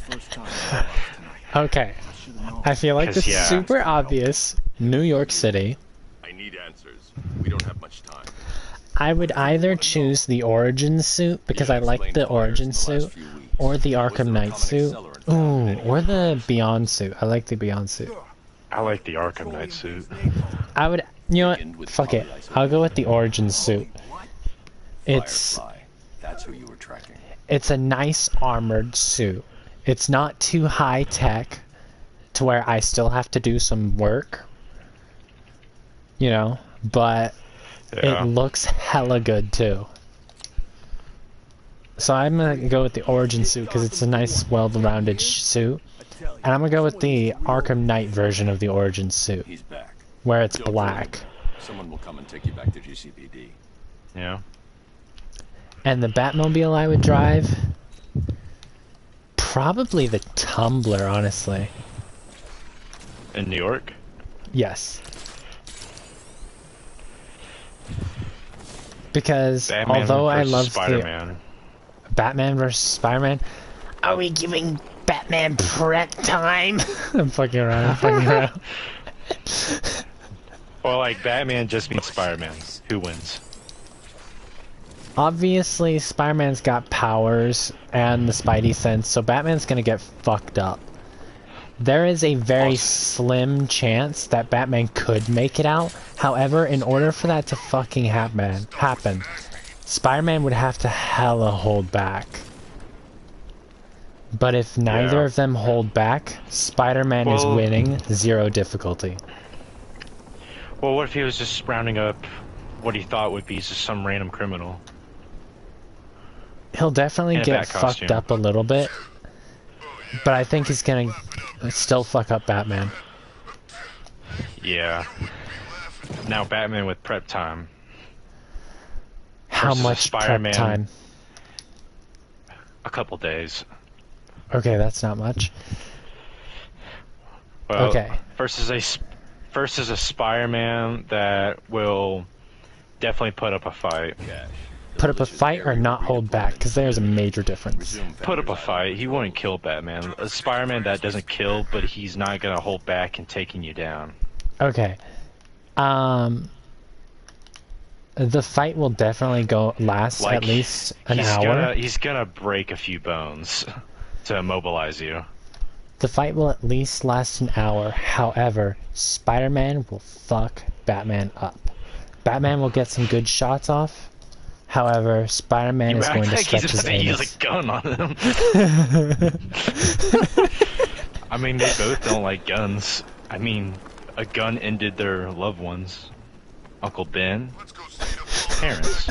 Okay. I feel like this is Yeah. super obvious. New York City. I need answers. We don't have much time. I would either choose the Origin suit because I like the Origin suit, or the Arkham Knight suit. Ooh, or the Beyond suit. I like the Beyond suit. I like the Arkham Knight suit. I would, you know what? Fuck it. I'll go with the Origin suit. It's Firefly. That's who you were tracking. it's a nice armored suit. It's not too high tech to where I still have to do some work. You know, but Yeah. it looks hella good too. So I'm gonna go with the Origin suit because it's a nice, well-rounded suit. And I'm gonna go with the Arkham Knight version of the Origin suit, He's back. where it's Don't black. worry. Someone will come and take you back to GCPD. Yeah. And the Batmobile I would drive? Probably the Tumbler, honestly. In New York? Yes. Because Batman although I versus love Spider-Man. the Batman versus Spider-Man, are we giving Batman prep time? I'm fucking around. I'm fucking around. Well, like, Batman just means Spider-Man. Who wins? Obviously, Spider-Man's got powers and the Spidey sense, so Batman's gonna get fucked up. There is a very slim chance that Batman could make it out. However, in order for that to fucking happen, Spider-Man would have to hella hold back. But if neither Yeah. of them hold back, Spider-Man is Well- winning 0 difficulty. Well, what if he was just rounding up what he thought would be just some random criminal? He'll definitely In a get bat fucked costume. up a little bit, but I think he's gonna still fuck up Batman. Yeah. Now Batman with prep time. How Versus much prep Spider-Man. time? A couple days. Okay, that's not much. Well, Okay. Versus a Spider-Man that will definitely put up a fight. Cash. Put up a fight or not hold back, because there's a major difference. Resume Put up a vendor's fight. He wouldn't kill Batman. A Spider-Man that doesn't kill, but he's not gonna hold back and taking you down. Okay. The fight will definitely last Like, at least an he's hour. He's gonna break a few bones to immobilize you. The fight will at least last an hour. However, Spider-Man will fuck Batman up. Batman will get some good shots off. However, Spider-Man is You going act to like stretch he's his about to use anus. a gun on him. I mean, they both don't like guns. I mean, a gun ended their loved ones. Uncle Ben, Let's go see the parents.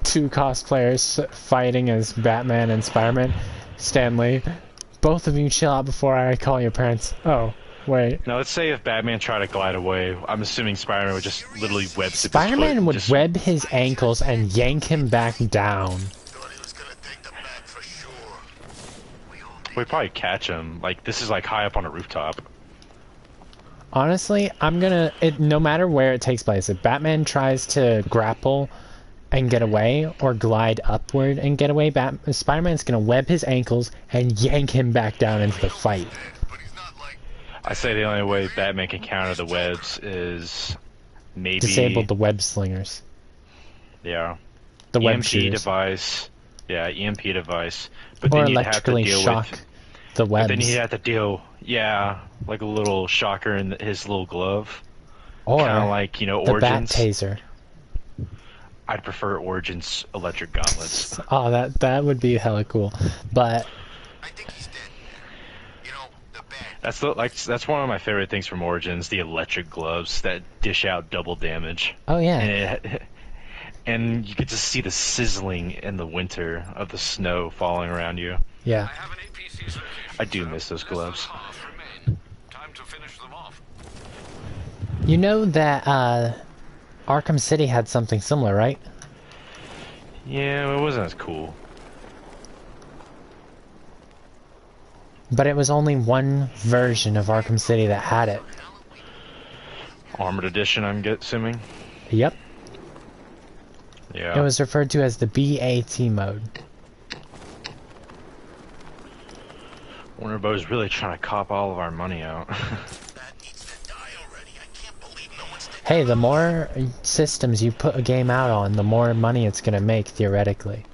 Two cosplayers fighting as Batman and Spider-Man. Stanley, both of you chill out before I call your parents. Oh, wait. Now, let's say if Batman tried to glide away, I'm assuming Spider-Man would just literally web zip his foot Spider-Man and would just- web his ankles and yank him back down. Thought he was gonna take the bat for sure. We all did. We'd probably catch him. Like, this is like high up on a rooftop. Honestly, no matter where it takes place, if Batman tries to grapple and get away, or glide upward and get away, Spider-Man's gonna web his ankles and yank him back down into the fight. But he's not like I say the only way Batman can counter the webs is maybe Disable the web slingers. yeah, The web EMP shooters. device. Yeah, EMP device. But Or then you'd have to electrically deal shock with. the But webs. then he'd have to deal, yeah, like a little shocker in his little glove. Or Kind of like, the Origins. bat taser. I'd prefer Origins electric gauntlets. Oh, that would be hella cool. But I think he's dead. You know, the bat. That's one of my favorite things from Origins, the electric gloves that dish out double damage. oh yeah, And you get to see the sizzling in the winter of the snow falling around you. yeah. I have an APC's location. I do miss those gloves. Less than a half remain. Time to finish them off. You know that Arkham City had something similar, right? Yeah, it wasn't as cool. But it was only one version of Arkham City that had it. Armored Edition, I'm assuming. Yep. Yeah. It was referred to as the BAT mode. Warner Bros. Really trying to cop all of our money out. That needs to die already. I can't believe no one's Hey, the more systems you put a game out on, the more money it's gonna make, theoretically.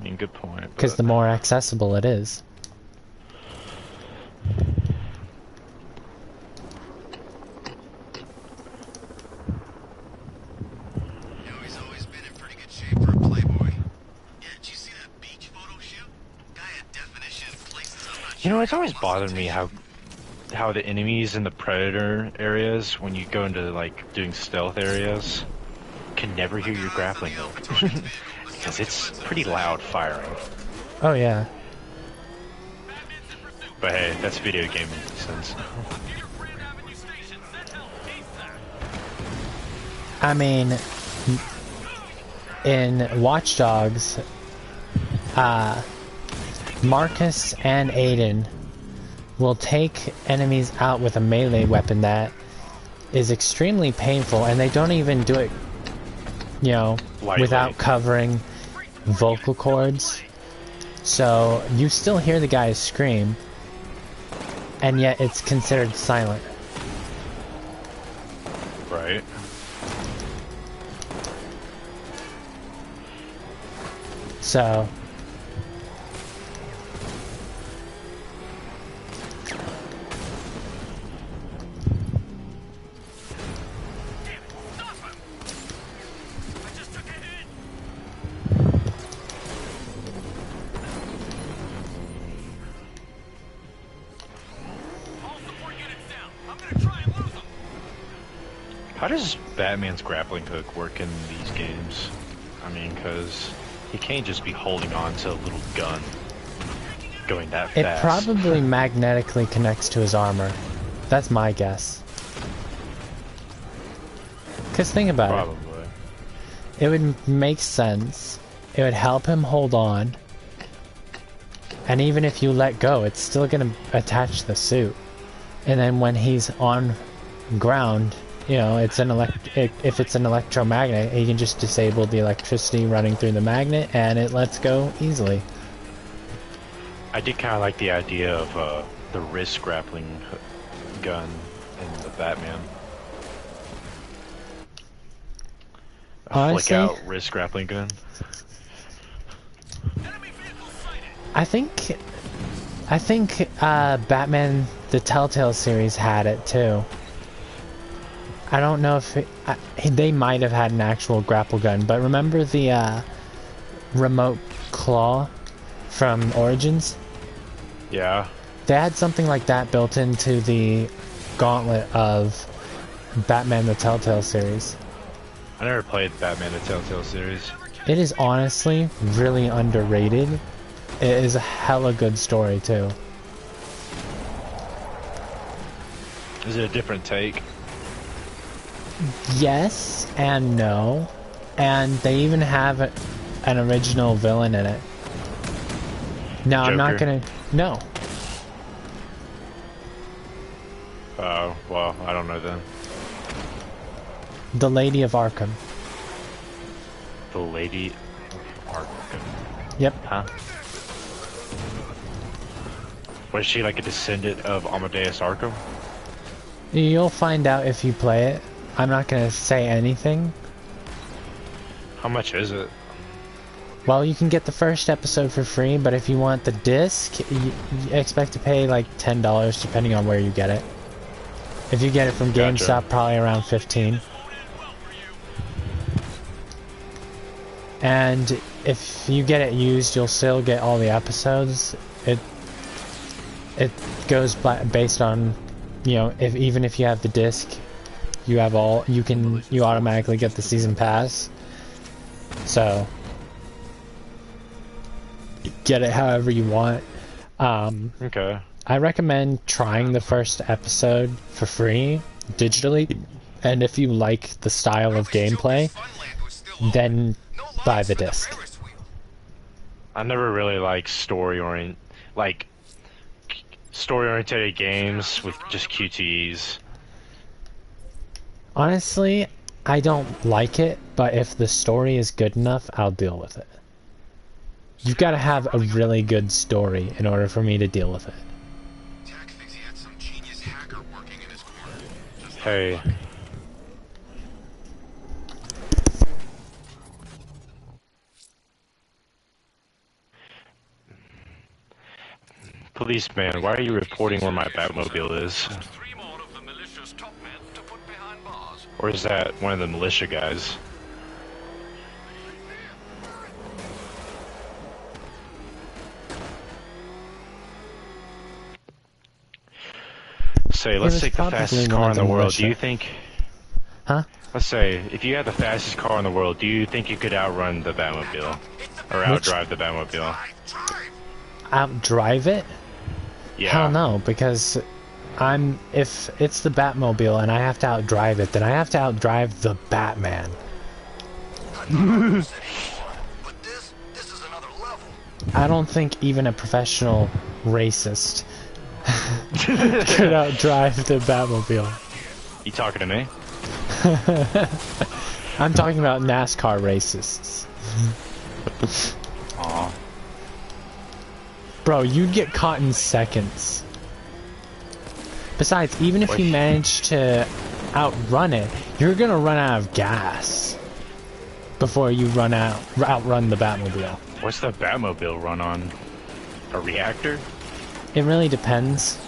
I mean, good point. Because the more accessible it is. You know, he's always been in pretty good shape for a playboy. Yeah, did you see that beach photo shoot? Guy had definition in places I'm not You know, sure it's always bothered me how the enemies in the Predator areas, when you go into like doing stealth areas, can never hear your grappling hook. Because it's pretty loud firing. Oh yeah. But hey, that's video gaming sense. I mean, in Watch Dogs, Marcus and Aiden will take enemies out with a melee weapon that is extremely painful, and they don't even do it, you know, Lightly. without covering vocal cords. So you still hear the guys scream, and yet it's considered silent. Right. So How does Batman's grappling hook work in these games? I mean, because he can't just be holding on to a little gun going that it fast. probably magnetically connects to his armor. That's my guess. Because think about Probably. it. It would make sense. It would help him hold on. And even if you let go, it's still going to attach to the suit. And then when he's on ground, you know, it's an if it's an electromagnet, he can just disable the electricity running through the magnet, and it lets go easily. I did kind of like the idea of the wrist grappling gun in the Batman. A Honestly, flick out wrist grappling gun. I think Batman the Telltale series had it too. I don't know if they might have had an actual grapple gun, but remember the remote claw from Origins? Yeah. They had something like that built into the gauntlet of Batman the Telltale series. I never played Batman the Telltale series. It is honestly really underrated. It is a hella good story too. Is it a different take? Yes and no. And they even have an original villain in it. No, I'm not Joker? gonna... No. Oh, well, I don't know then. The Lady of Arkham. The Lady of Arkham. Yep. Huh? Was she like a descendant of Amadeus Arkham? You'll find out if you play it. I'm not gonna say anything. How much is it? Well, you can get the first episode for free, but if you want the disc, you expect to pay like $10 depending on where you get it. If you get it from Gotcha. GameStop, probably around 15. And if you get it used, you'll still get all the episodes. It goes based on, you know, even if you have the disc, you have all, you automatically get the season pass. So get it however you want. Okay. I recommend trying the first episode for free digitally, and if you like the style of gamelay, then buy the disc. Ferris wheel. I never really liked story-oriented games with just QTEs. Honestly, I don't like it, but if the story is good enough, I'll deal with it. You've got to have a really good story in order for me to deal with it. Jack thinks he had some genius hacker working in his corner. Just like Hey, policeman, why are you reporting where my Batmobile is? 3 more of the militia's top men to put behind bars. Or is that one of the militia guys? Say, let's was take the probably fastest one car of in the the world. Do militia. you think... Huh? Let's say, if you had the fastest car in the world, do you think you could outrun the Batmobile? Or outdrive the Batmobile? drive. Outdrive it? Yeah. Hell no, because if it's the Batmobile and I have to outdrive it, then I have to outdrive the Batman. But this is another level. I don't think even a professional racist could outdrive the Batmobile. You talking to me? I'm talking about NASCAR racists. Aw. Bro, you'd get caught in seconds. Besides, even if you manage to outrun it, you're gonna run out of gas before you outrun the Batmobile. What's the Batmobile run on? A reactor? It really depends.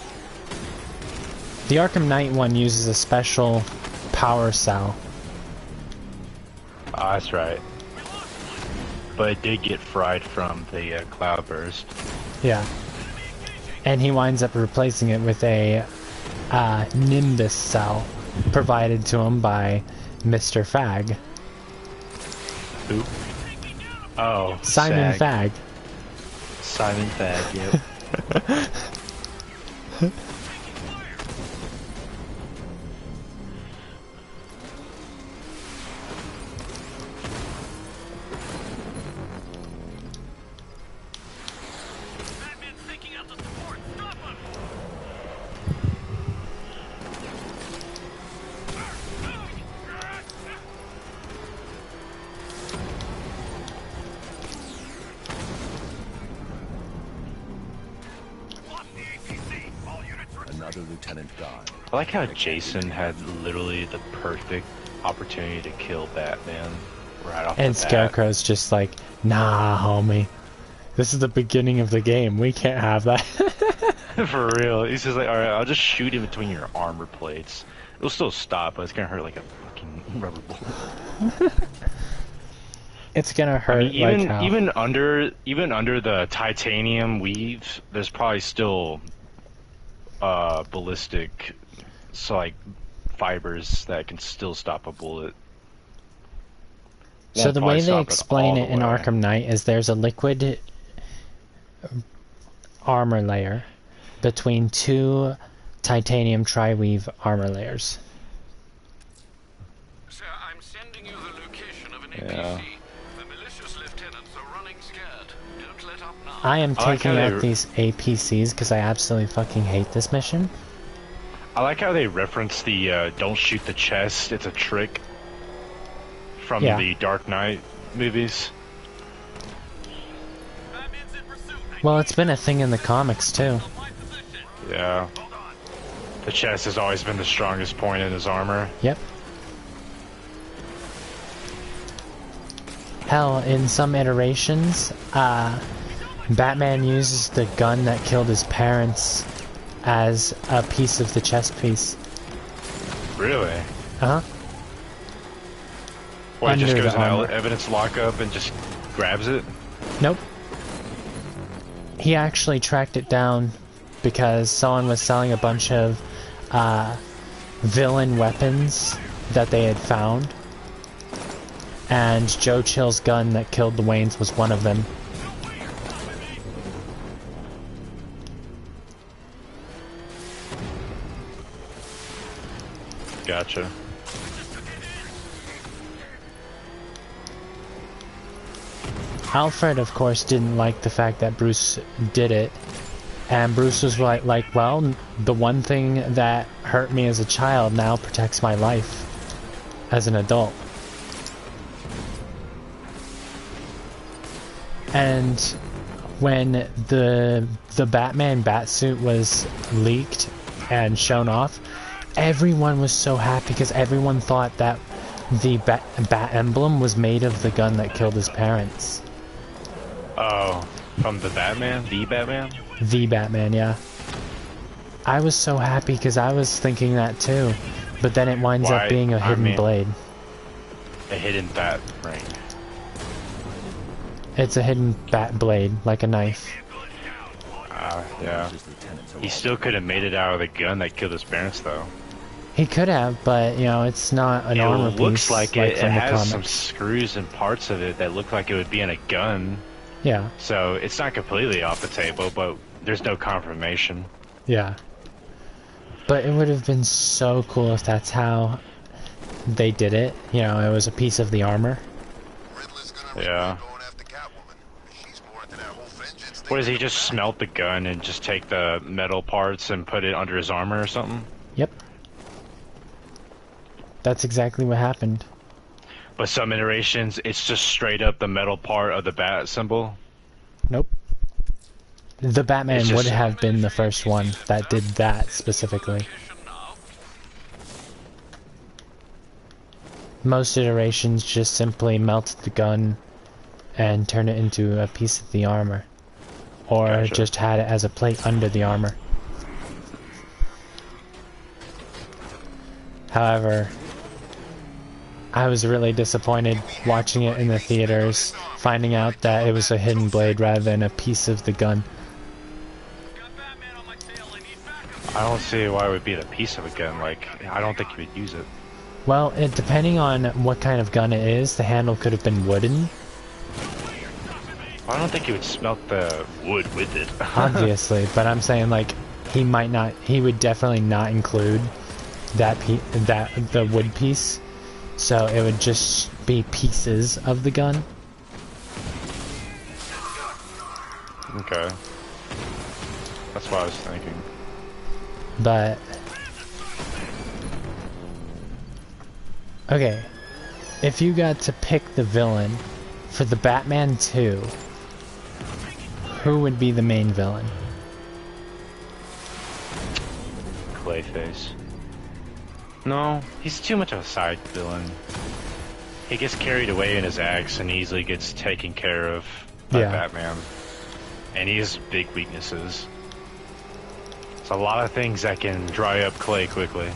The Arkham Knight one uses a special power cell. Ah, that's right. But it did get fried from the cloudburst. Yeah. And he winds up replacing it with a Nimbus cell provided to him by Mr. Fag. Who? Oh, Simon Sag. Fag. Simon Fag, yep. Another lieutenant gone. I like how Jason had literally the perfect opportunity to kill Batman right off And the bat. Scarecrow's just like, nah, homie. This is the beginning of the game. We can't have that. For real. He's just like, alright, I'll just shoot him between your armor plates. It'll still stop, but it's gonna hurt like a fucking rubber bullet. It's gonna hurt. I mean, even like how? even under the titanium weave, there's probably still ballistic, so like fibers that can still stop a bullet. So Won't the probably way they stop it explain all it the in way. Arkham Knight is there's a liquid armor layer between two titanium tri-weave armor layers. Sir, I'm sending you the location of an Yeah. APC. The malicious lieutenants are running scared. Don't let up now. I am I like taking how out these APCs because I absolutely fucking hate this mission. I like how they reference the "don't shoot the chest, it's a trick" from Yeah. the Dark Knight movies. Well, it's been a thing in the comics too. Yeah. The chest has always been the strongest point in his armor. Yep. Hell, in some iterations, Batman uses the gun that killed his parents as a piece of the chest piece. Really? Uh-huh. Or he just Under goes the in armor. evidence lockup and just grabs it? Nope. He actually tracked it down because someone was selling a bunch of villain weapons that they had found. And Joe Chill's gun that killed the Waynes was one of them. Gotcha. Alfred, of course, didn't like the fact that Bruce did it. And Bruce was like, well, the one thing that hurt me as a child now protects my life as an adult. And when the Batman batsuit was leaked and shown off, everyone was so happy because everyone thought that the bat emblem was made of the gun that killed his parents. Oh, from the Batman? The Batman? The Batman, yeah. I was so happy because I was thinking that too, but then it winds up being a hidden blade. A hidden bat ring. It's a hidden bat blade, like a knife. Yeah. He still could have made it out of the gun that killed his parents, though. He could have, but, you know, it's not an armor piece. It looks like it from the has comics. some screws and parts of it that look like it would be in a gun. Yeah. So it's not completely off the table, but there's no confirmation. Yeah. But it would have been so cool if that's how they did it. You know, it was a piece of the armor. Yeah. What does he just smelt the gun and just take the metal parts and put it under his armor or something? Yep. That's exactly what happened. But some iterations, it's just straight up the metal part of the bat symbol. Nope. The Batman would have been the first one that did that specifically. Most iterations just simply melted the gun and turned it into a piece of the armor. Or just had it as a plate under the armor. However, I was really disappointed watching it in the theaters, finding out that it was a hidden blade rather than a piece of the gun. I don't see why it would be a piece of a gun. Like, I don't think you would use it. Well, depending on what kind of gun it is, the handle could have been wooden. I don't think he would smelt the wood with it. Obviously, but I'm saying, like, he would definitely not include the wood piece. So it would just be pieces of the gun. Okay. That's what I was thinking. But okay, if you got to pick the villain for the Batman 2, who would be the main villain? Clayface. No, he's too much of a side villain. He gets carried away in his acts and easily gets taken care of by Batman. And he has big weaknesses. It's a lot of things that can dry up Clay quickly.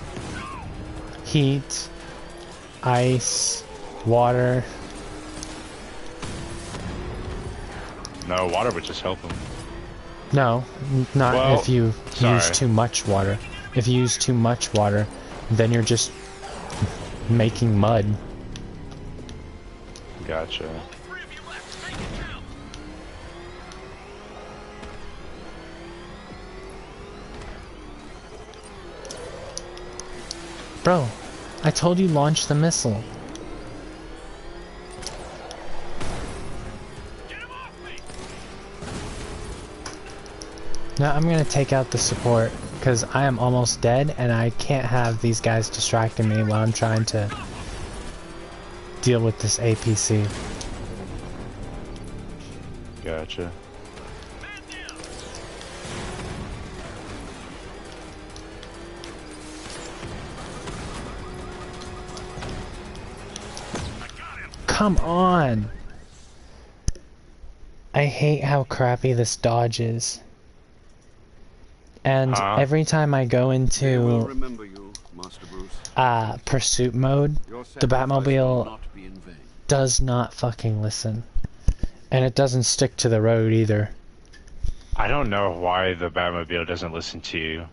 Heat, ice, water. No, water would just help him. No, not if you use sorry. too much water. If you use too much water, then you're just making mud. Gotcha. Bro, I told you launch the missile. Now I'm gonna take out the support because I am almost dead and I can't have these guys distracting me while I'm trying to deal with this APC. Gotcha. Come on! I hate how crappy this dodge is. And every time I go into pursuit mode, the Batmobile does not fucking listen. And it doesn't stick to the road either. I don't know why the Batmobile doesn't listen to you.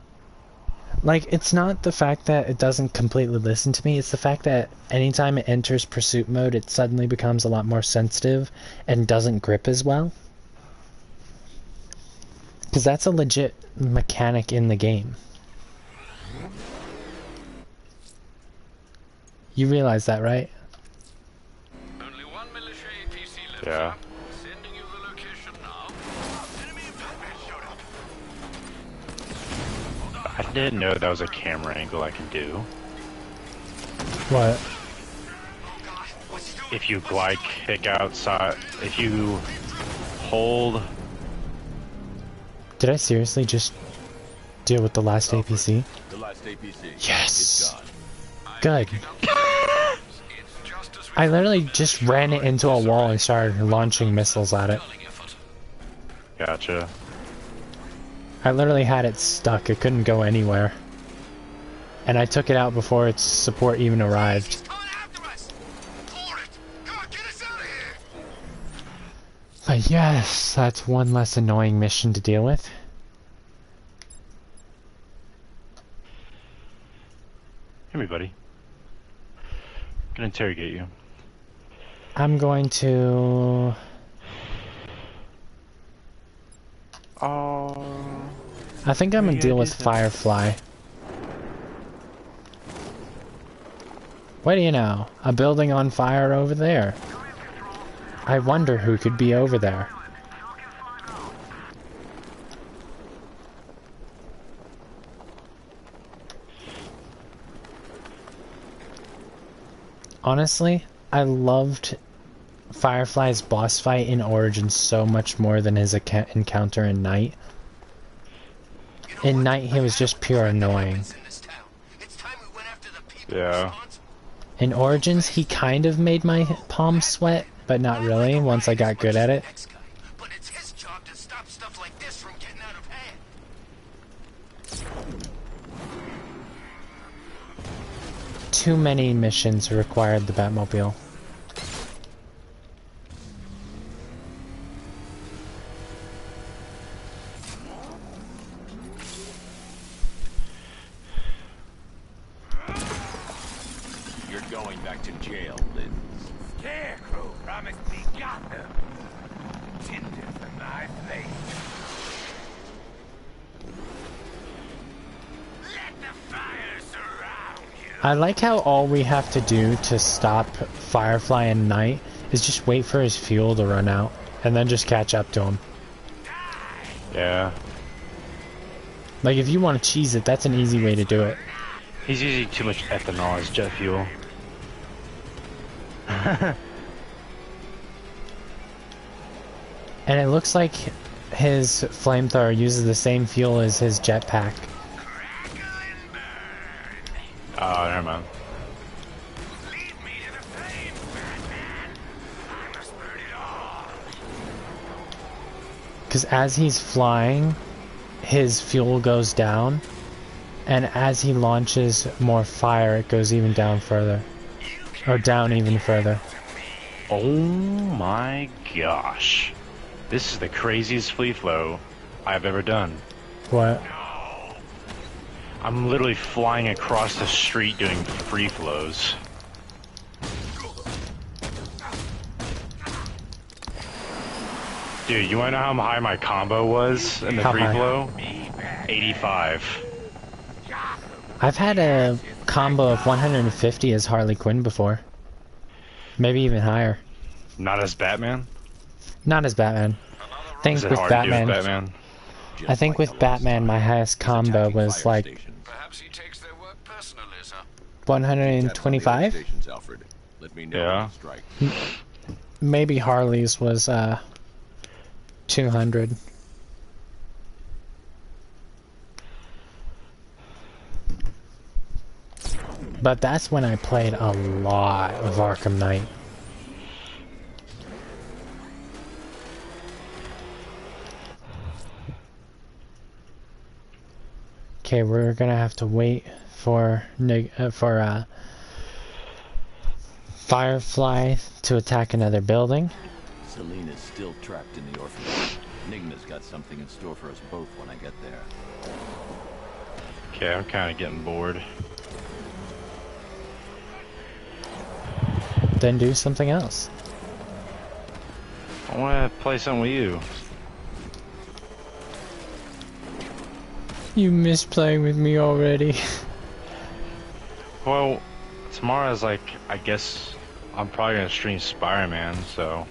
Like, it's not the fact that it doesn't completely listen to me, it's the fact that anytime it enters pursuit mode, it suddenly becomes a lot more sensitive and doesn't grip as well. Because that's a legit mechanic in the game. You realize that, right? Only one militia APC left. Yeah. Sit didn't know that was a camera angle I can do. What? If you glide kick outside, if you hold... Did I seriously just deal with the last APC? The last APC. Yes! It's gone. Good. I literally just ran it into a wall and started launching missiles at it. Gotcha. I literally had it stuck, it couldn't go anywhere. And I took it out before its support even arrived. But yes, that's one less annoying mission to deal with. Come here, buddy. I'm gonna interrogate you. I'm going to... Oh... I think I'm gonna deal with Firefly. What do you know? A building on fire over there. I wonder who could be over there. Honestly, I loved Firefly's boss fight in Origins so much more than his encounter in Night. In Night, he was just pure annoying. Yeah. In Origins, he kind of made my palms sweat, but not really, once I got good at it. But it's his job to stop stuff like this from getting out of hand. Too many missions required the Batmobile. You're going back to jail, Lynn. Scarecrow promised me Gotham. Tinder for my flame. Let the fire surround you. I like how all we have to do to stop Firefly and Night is just wait for his fuel to run out, and then just catch up to him. Yeah. Like, if you want to cheese it, that's an easy way to do it. He's using too much ethanol as jet fuel. And it looks like his flamethrower uses the same fuel as his jetpack. Oh, never mind. Lead me to the flames, Batman. I must burn it all. Because as he's flying, his fuel goes down, and as he launches more fire, it goes even down further. Or down even further. Oh my gosh. This is the craziest free flow I've ever done. What? I'm literally flying across the street doing free flows. Dude, you wanna know how high my combo was in the How free high? flow? 85. I've had a combo of 150 as Harley Quinn before. Maybe even higher. Not as Batman? Not as Batman. I think Is it with hard to do Batman, as Batman? I think with Batman my highest combo was like Perhaps he takes their work personally, sir. 125? Stations, Alfred. Let me know Yeah. when you strike. Maybe Harley's was 200. But that's when I played a lot of Arkham Knight. Okay, we're gonna have to wait for Firefly to attack another building. Selena's still trapped in the orphanage. Nigma's got something in store for us both when I get there. Okay, I'm kinda getting bored. Then do something else. I wanna play something with you. You miss playing with me already. Well, tomorrow's like, I guess I'm probably gonna stream Spider-Man, so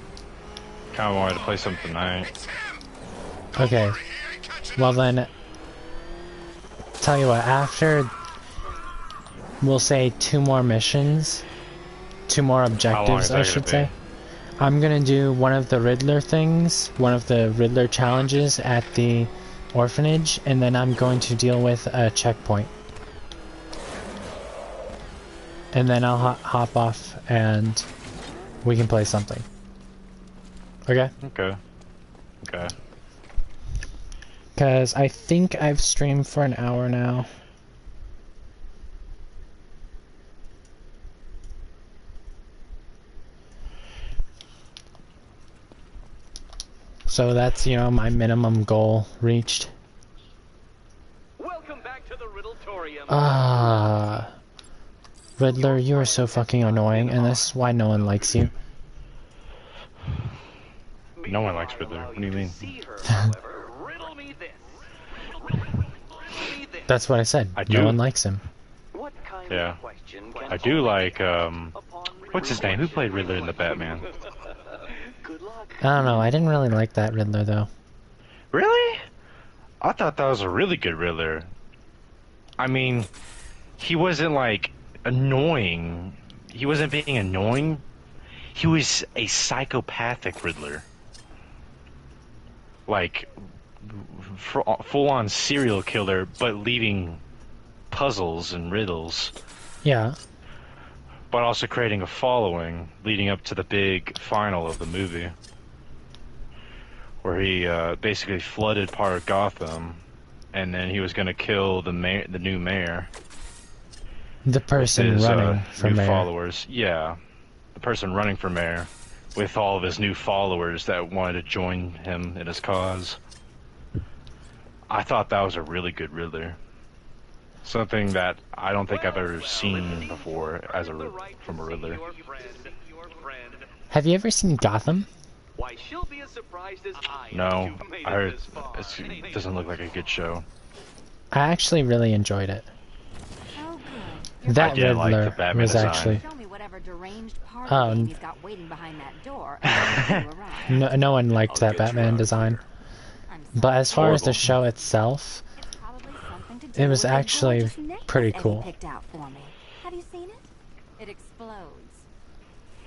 kinda wanted to play something tonight. Okay. Well then, tell you what, after, we'll say 2 more missions, 2 more objectives, I should say, I'm gonna do one of the Riddler things, one of the Riddler challenges at the orphanage, and then I'm going to deal with a checkpoint. And then I'll hop off and we can play something. Okay? Okay. Okay. Because I think I've streamed for an hour now. So that's, you know, my minimum goal reached. Welcome back to the Riddletorium. Ah, Riddler, you are so fucking annoying, and this is why no one likes you. No one likes Riddler. What do you mean? Riddle me this. That's what I said. No one likes him. What kind Yeah. of question can I do like, what's his name? Who played Riddler in the Batman? Good luck. I don't know, I didn't really like that Riddler, though. Really? I thought that was a really good Riddler. I mean, he wasn't, like, annoying. He wasn't being annoying. He was a psychopathic Riddler. Like, full-on serial killer, but leaving puzzles and riddles. Yeah. But also creating a following leading up to the big final of the movie. Where he basically flooded part of Gotham, and then he was going to kill the new mayor. The person his, running for new mayor. followers. Yeah. The person running for mayor. With all of his new followers that wanted to join him in his cause. I thought that was a really good Riddler. Something that I don't think I've ever seen before as from a Riddler. Have you ever seen Gotham? Why, she'll be as surprised as I am No, you made I it heard this far. it doesn't look like a good show. I actually really enjoyed it. Oh, good. That I did like the Riddler Batman was design. actually... Show me whatever deranged part Oh, of he's got waiting behind that door. And you arrive. No one liked that Batman design. I'm But as far as the Horrible. show itself, It's probably something to do it was with that actually gorgeous necklace pretty Eddie cool. picked out for me. Have you seen it? It explodes.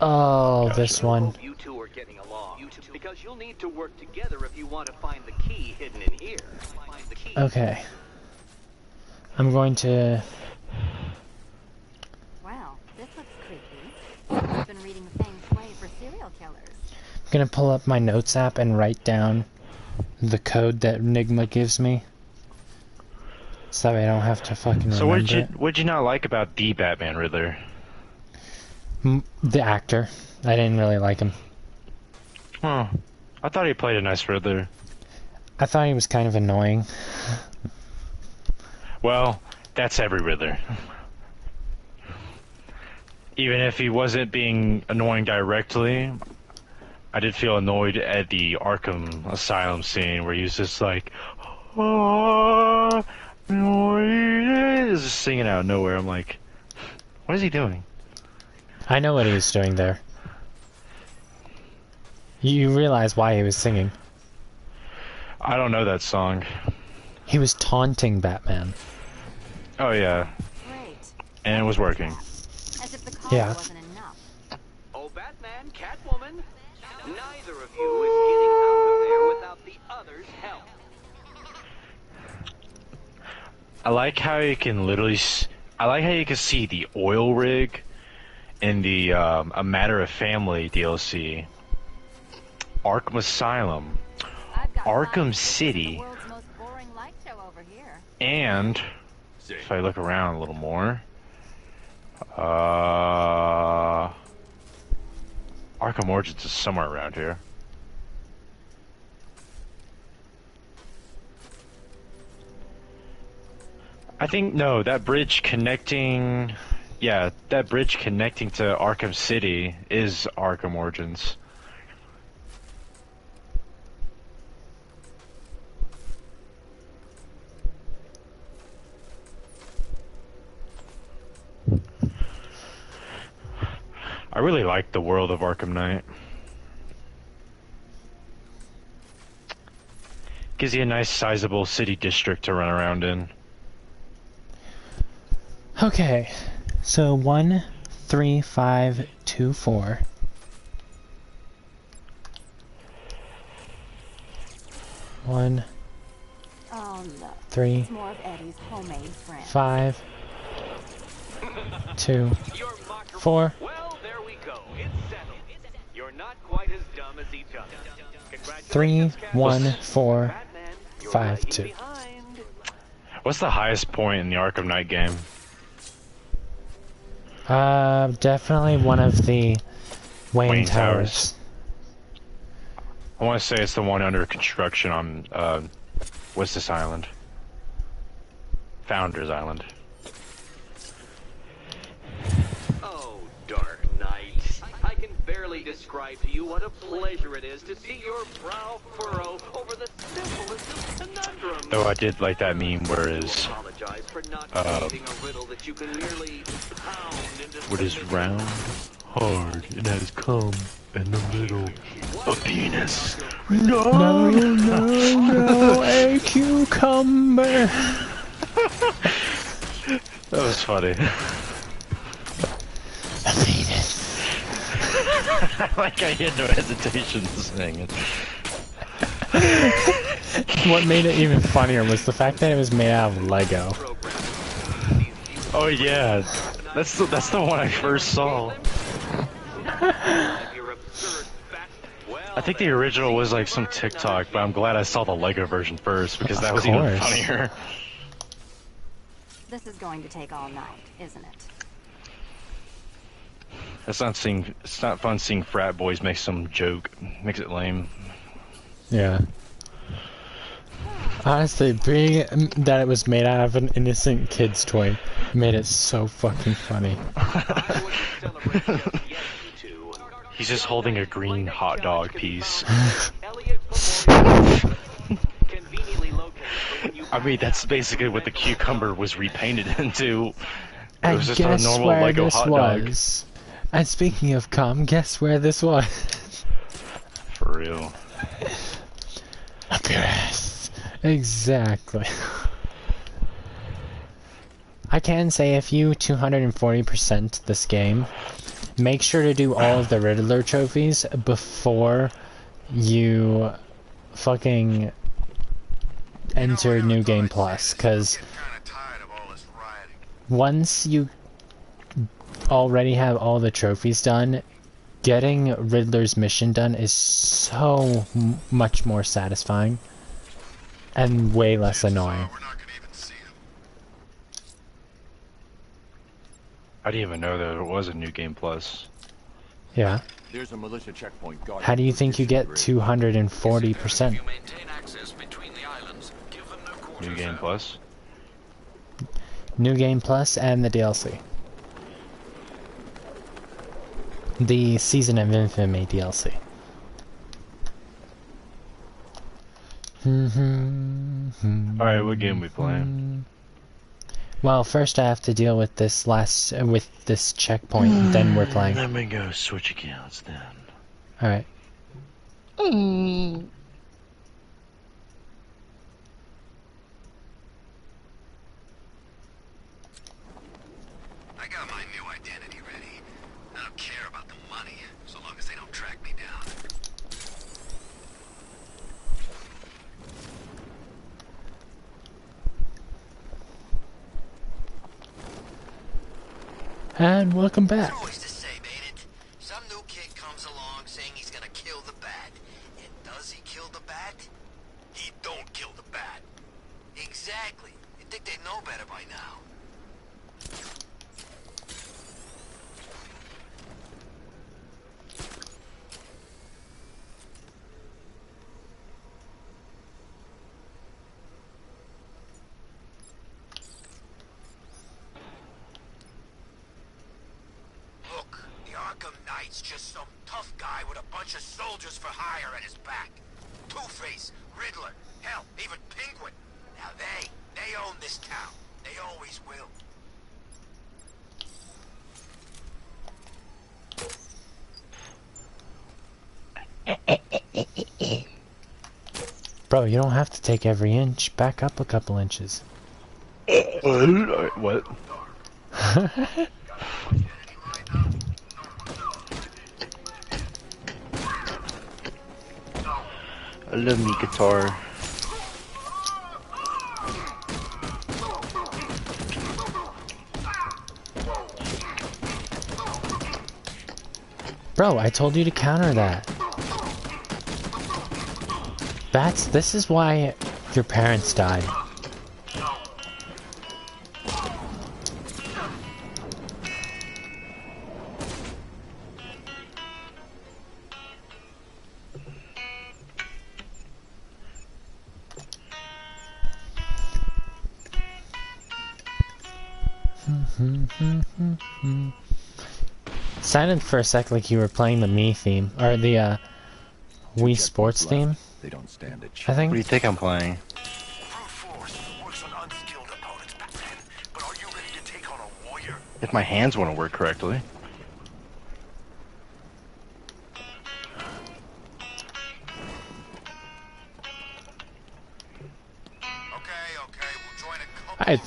Oh, this one. Hope you two are getting along. Because you'll need to work together if you want to find the key hidden in here. Find the key. Okay. I'm going to... Wow, this looks creepy. I've been reading Feng Shui for serial killers. I'm gonna pull up my notes app and write down the code that Enigma gives me. So that way I don't have to fucking So remember what'd you not like about the Batman Riddler? The actor. I didn't really like him. Huh. I thought he played a nice Riddler. I thought he was kind of annoying. Well, that's every Riddler. Even if he wasn't being annoying directly, I did feel annoyed at the Arkham Asylum scene where he was just like, oh, just singing out of nowhere. I'm like, what is he doing? I know what he was doing there. You realize why he was singing. I don't know that song. He was taunting Batman. Oh yeah, Great. and it was working. As if the collar Yeah. wasn't enough. Oh, Batman, Catwoman, neither of you is getting out of there without the other's help. I like how you can literally. I like how you can see the oil rig in the A Matter of Family DLC. Arkham Asylum, I've got Arkham 5 City. The world's most boring light show over here. and if I look around a little more, Arkham Origins is somewhere around here. I think, no, that bridge connecting... Yeah, that bridge connecting to Arkham City is Arkham Origins. I really like the world of Arkham Knight. Gives you a nice sizable city district to run around in. Okay, so 13524. 1, Oh, look. 3, It's more of Eddie's homemade friend. 5, 2, Your mocker. 4. Well, there we go. It's settled. You're not quite as dumb as each other. 3, Congratulations, Cat. 1, 4, Batman, you're 5, lagging 2. behind. What's the highest point in the Arkham Knight game? Definitely one of the Wayne Towers. I want to say it's the one under construction on, what's this island? Founders Island. Oh, Dark Knight. I can barely describe to you what a pleasure it is to see your brow furrow over the simplest of conundrums. Though I did like that meme where is, Apologize for not creating a riddle that you can merely pound into what is round, hard, and has cum in the middle, a penis. No, a cucumber. That was funny. A penis. Like I had no hesitation saying it. What made it even funnier was the fact that it was made out of Lego. Oh yeah, that's the one I first saw. I think the original was like some TikTok, but I'm glad I saw the Lego version first because that was even funnier. This is going to take all night, isn't it? It's not fun seeing frat boys make some joke. Makes it lame. Yeah. Honestly, being that it was made out of an innocent kid's toy made it so fucking funny. He's just holding a green hot dog piece. I mean, that's basically what the cucumber was repainted into. It was just a normal Lego hot dog. And speaking of cum, guess where this was? For real. Up your ass. Exactly. I can say if you 240% this game, make sure to do all of the Riddler trophies before you fucking enter New Game Plus, because once you already have all the trophies done, getting Riddler's mission done is so much more satisfying and way less annoying. I didn't even know there was a New Game Plus. Yeah. There's a militia checkpoint guard. How do you think you get 240%? New Game Plus? New Game Plus and the DLC. The Season of Infamy DLC. Alright, what game we playing? Well, first I have to deal with this this checkpoint, then we're playing. Let me go switch accounts then. Alright. I got my new identity ready. I don't care about the money, so long as they don't track me down. And welcome back. It's always the same, ain't it? Some new kid comes along saying he's gonna kill the bat. And does he kill the bat? He don't kill the bat. Exactly. You'd think they'd know better by now. Look, the Arkham Knight's just some tough guy with a bunch of soldiers for hire at his back. Two-Face, Riddler, hell, even Penguin. Now they own this town. They always will. Bro, you don't have to take every inch. Back up a couple inches. What? I love me guitar. Bro, I told you to counter that. This is why your parents died. Sounded for a sec like you were playing the Me theme, or the Wii Sports theme. They don't stand a I chance. What do think. you think I'm playing? Brute force works on unskilled opponents, Batman. But are you ready to take on a warrior? If my hands want to work correctly. Okay, we'll join a couple. Alright,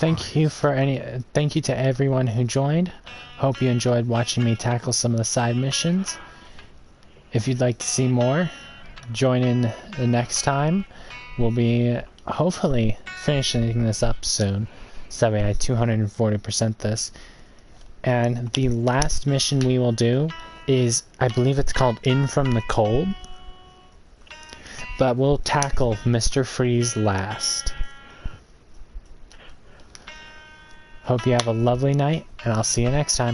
thank you to everyone who joined. Hope you enjoyed watching me tackle some of the side missions. If you'd like to see more, join in the next time. We'll be hopefully finishing this up soon. So that way I 240% this. And the last mission we will do is, I believe it's called In From the Cold. But we'll tackle Mr. Freeze last. Hope you have a lovely night, and I'll see you next time.